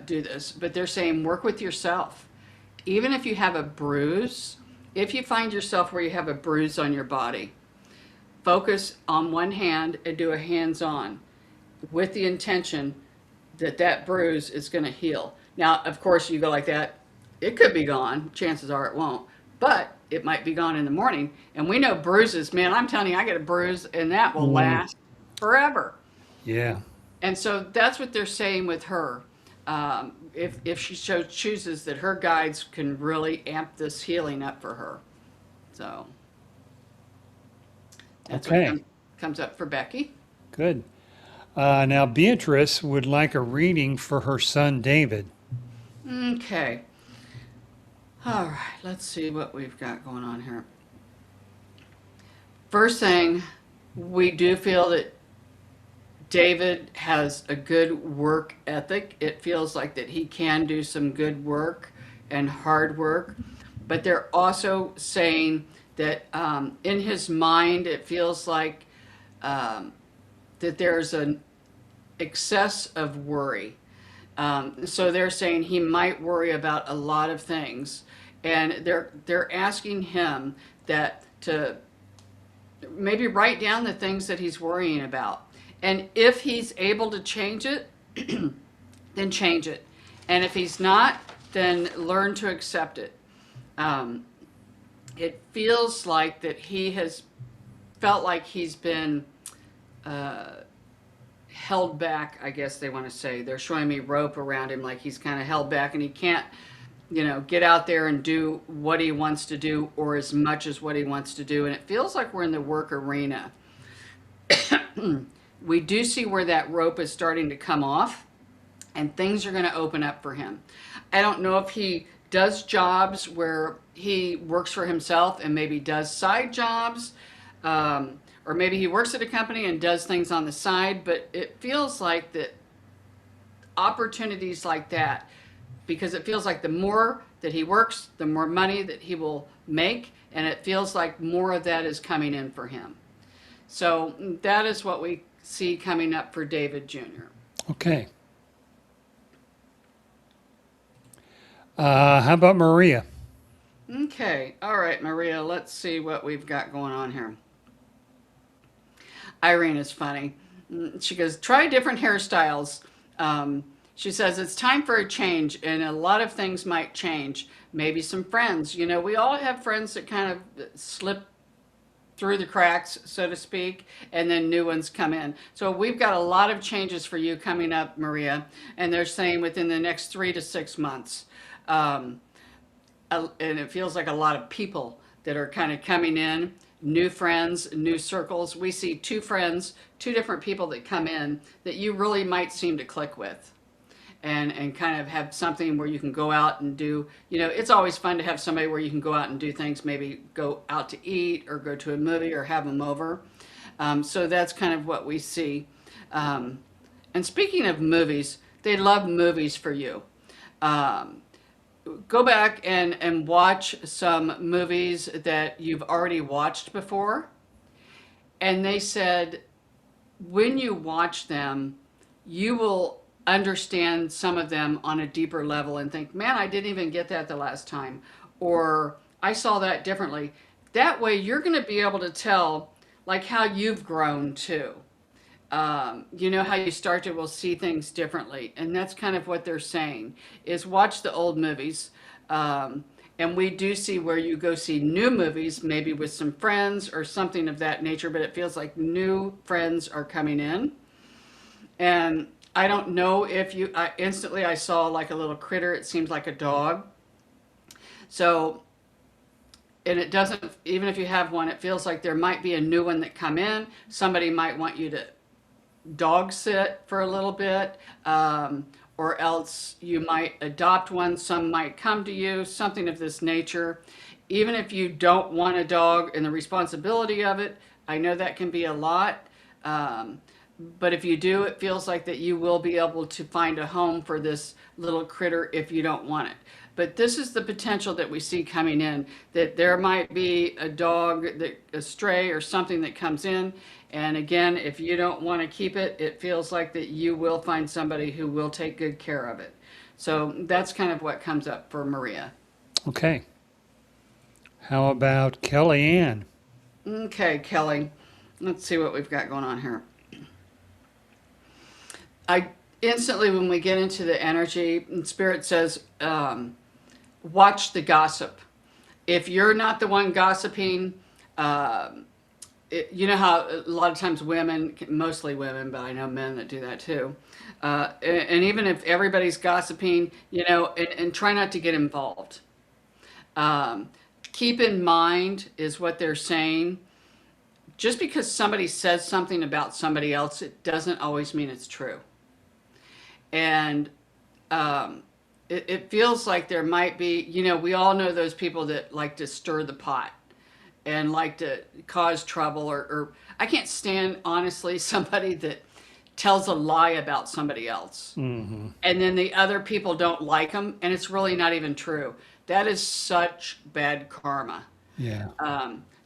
do this, but they're saying work with yourself. Even if you have a bruise, if you find yourself where you have a bruise on your body, focus on one hand and do a hands-on with the intention that bruise is going to heal. Now, of course, you go like that, it could be gone. Chances are it won't, but it might be gone in the morning. And we know bruises, man, I'm telling you, I get a bruise and that will last forever. Yeah. And so that's what they're saying with her. If she chooses that, her guides can really amp this healing up for her. So that's Okay. what comes up for Becky. Good. Now, Beatrice would like a reading for her son, David. Okay. All right, let's see what we've got going on here. First thing, we do feel that David has a good work ethic. It feels like that he can do some good work and hard work, but they're also saying that in his mind, it feels like that there's an excess of worry. So they're saying he might worry about a lot of things, and they're asking him that to maybe write down the things that he's worrying about. And if he's able to change it, then change it. And if he's not, then learn to accept it. It feels like that he has felt like he's been held back, I guess they want to say. They're showing me rope around him, like he's kind of held back and he can't, get out there and do what he wants to do or as much as what he wants to do. And it feels like we're in the work arena. We do see where that rope is starting to come off and things are going to open up for him. I don't know if he does jobs where he works for himself and maybe does side jobs. or maybe he works at a company and does things on the side, but it feels like that opportunities like that, because it feels like the more that he works, the more money that he will make, and it feels like more of that is coming in for him. So that is what we see coming up for David Jr. Okay. How about Maria? Okay, all right, Maria, let's see what we've got going on here. Irene is funny. She goes, try different hairstyles. She says, it's time for a change, and a lot of things might change. Maybe some friends. You know, we all have friends that kind of slip through the cracks, so to speak, and then new ones come in. So we've got a lot of changes for you coming up, Maria, and they're saying within the next 3 to 6 months. Um, and it feels like a lot of people that are kind of coming in, new friends, new circles. We see two friends, two different people that come in that you really might seem to click with. And kind of have something where you can go out and do, you know, it's always fun to have somebody where you can go out and do things, maybe go out to eat or go to a movie or have them over. So that's kind of what we see. And speaking of movies, they love movies for you. Um, Go back and watch some movies that you've already watched before. And they said, when you watch them, you will understand some of them on a deeper level and think, man, I didn't even get that the last time. Or I saw that differently. That way, you're going to be able to tell, like, how you've grown too. You know how you start to will see things differently, and that's kind of what they're saying is watch the old movies. And we do see where you go see new movies, maybe with some friends or something of that nature, but it feels like new friends are coming in. And I don't know if you, instantly I saw like a little critter, it seems like a dog. So, and it doesn't, even if you have one, it feels like there might be a new one that come in. Somebody might want you to dog sit for a little bit, or else you might adopt one. Some might come to you, something of this nature. Even if you don't want a dog and the responsibility of it, I know that can be a lot. Um, but if you do, it feels like that you will be able to find a home for this little critter if you don't want it. But this is the potential that we see coming in, that there might be a dog, that, a stray or something that comes in. And again, if you don't want to keep it, it feels like that you will find somebody who will take good care of it. So that's kind of what comes up for Maria. Okay. How about Kelly Ann? Okay, Kelly, let's see what we've got going on here. I instantly, when we get into the energy, Spirit says, watch the gossip. If you're not the one gossiping, um, you know how a lot of times women, mostly women, but I know men that do that too. And even if everybody's gossiping, you know, and try not to get involved. Um, Keep in mind is what they're saying. Just because somebody says something about somebody else, it doesn't always mean it's true. And um, it feels like there might be, you know, we all know those people that like to stir the pot and like to cause trouble, or I can't stand, honestly, somebody that tells a lie about somebody else. Mm-hmm. And then the other people don't like them, and it's really not even true. That is such bad karma. Yeah.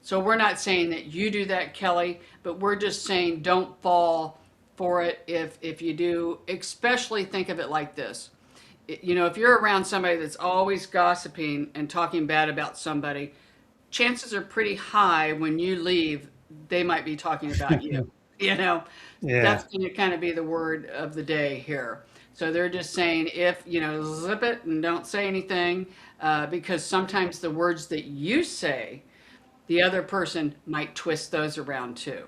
So we're not saying that you do that, Kelly, but we're just saying don't fall for it if you do. Especially think of it like this. You know, if you're around somebody that's always gossiping and talking bad about somebody, chances are pretty high when you leave, they might be talking about you. You know, Yeah. that's going to kind of be the word of the day here. So they're just saying, if, you know, zip it and don't say anything, because sometimes the words that you say, the other person might twist those around too.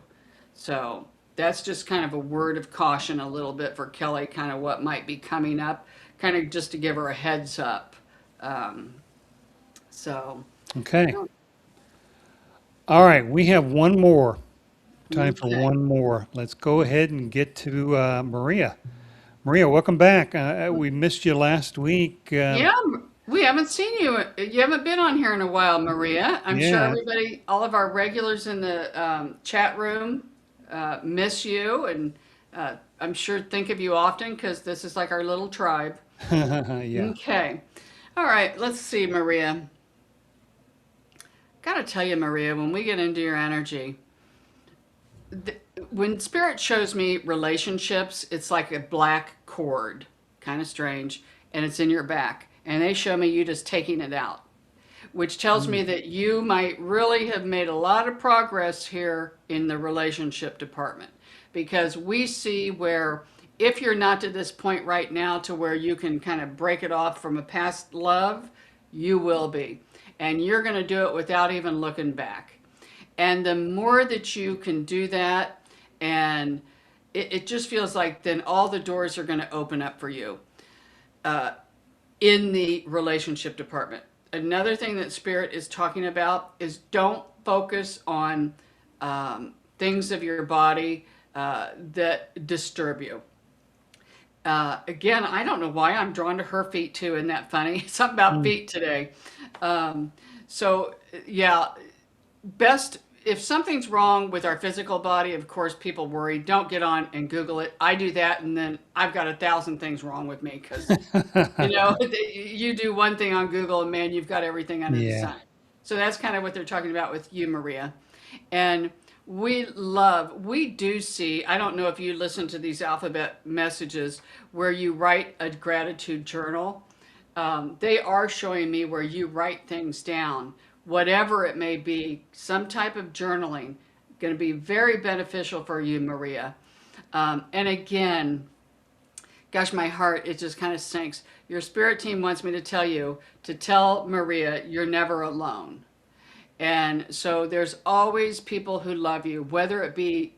So that's just kind of a word of caution a little bit for Kelly, kind of what might be coming up, kind of just to give her a heads up. Um, so, Okay. All right. We have one more. Time for okay. one more. Let's go ahead and get to Maria. Maria, welcome back. We missed you last week. Yeah, We haven't seen you. You haven't been on here in a while, Maria. I'm sure Yeah. everybody, all of our regulars in the chat room, miss you, and I'm sure think of you often because this is like our little tribe. Yeah. Okay. All right. Let's see, Maria. Gotta tell you, Maria, when we get into your energy, th- when spirit shows me relationships, it's like a black cord, kind of strange, and it's in your back. And they show me you just taking it out, which tells me Mm. that you might really have made a lot of progress here in the relationship department. Because we see where if you're not to this point right now to where you can kind of break it off from a past love, you will be. And you're going to do it without even looking back. And the more that you can do that, and it just feels like then all the doors are going to open up for you in the relationship department. Another thing that Spirit is talking about is don't focus on things of your body that disturb you. Again, I don't know why I'm drawn to her feet too. Isn't that funny? Something about Mm. feet today. Um, so, yeah, best if something's wrong with our physical body, of course people worry. Don't get on and Google it. I do that, and then I've got 1,000 things wrong with me because you do one thing on Google, and man, you've got everything under the Yeah. sun. So that's kind of what they're talking about with you, Maria. And we do see, I don't know if you listen to these alphabet messages where you write a gratitude journal. They are showing me where you write things down, whatever it may be, some type of journaling, going to be very beneficial for you, Maria. And again, gosh, my heart, it just kind of sinks. Your spirit team wants me to tell you to tell Maria you're never alone. And so there's always people who love you, whether it be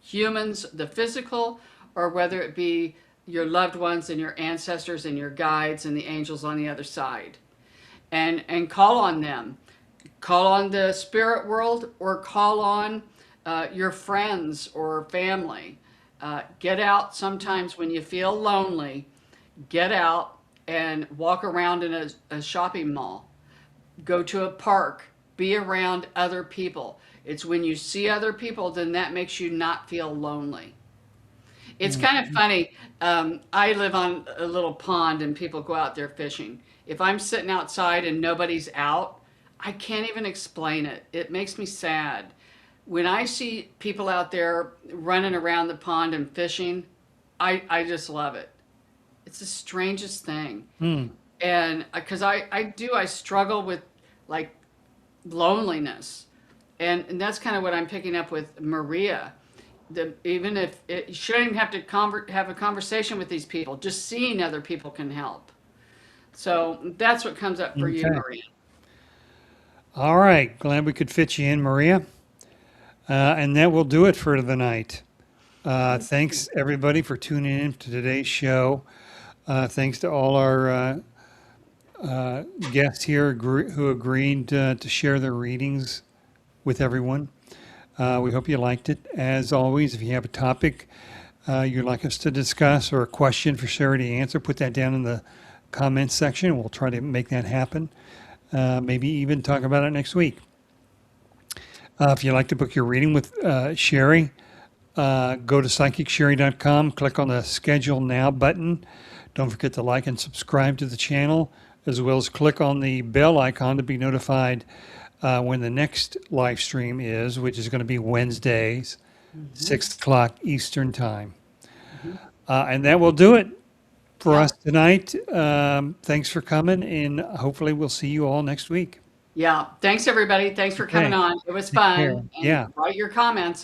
humans, the physical, or whether it be your loved ones and your ancestors and your guides and the angels on the other side. And call on them. Call on the spirit world or call on your friends or family. Get out sometimes when you feel lonely. Get out and walk around in a shopping mall. Go to a park. Be around other people. It's when you see other people, then that makes you not feel lonely. It's kind of Mm. funny. I live on a little pond and people go out there fishing. If I'm sitting outside and nobody's out, I can't even explain it. It makes me sad. When I see people out there running around the pond and fishing, I just love it. It's the strangest thing. Mm. And because I struggle with like loneliness. And that's kind of what I'm picking up with Maria. Even if it, you shouldn't even have to have a conversation with these people, just seeing other people can help. So that's what comes up for you, Okay. Maria. All right. Glad we could fit you in, Maria. And that will do it for the night. Thanks, everybody, for tuning in to today's show. Thanks to all our guests here who agreed to share their readings with everyone. We hope you liked it. As always, if you have a topic you'd like us to discuss or a question for Shari to answer, put that down in the comments section. We'll try to make that happen. Maybe even talk about it next week. If you'd like to book your reading with Shari, go to psychicshari.com, click on the Schedule Now button. Don't forget to like and subscribe to the channel, as well as click on the bell icon to be notified when the next live stream is, which is going to be Wednesdays, Hmm. 6 o'clock Eastern Time. Hmm. And that will do it for Yeah. us tonight. Thanks for coming, and hopefully we'll see you all next week. Yeah. Thanks, everybody. Thanks for coming Okay, on. It was take care. fun. And Yeah. write your comments.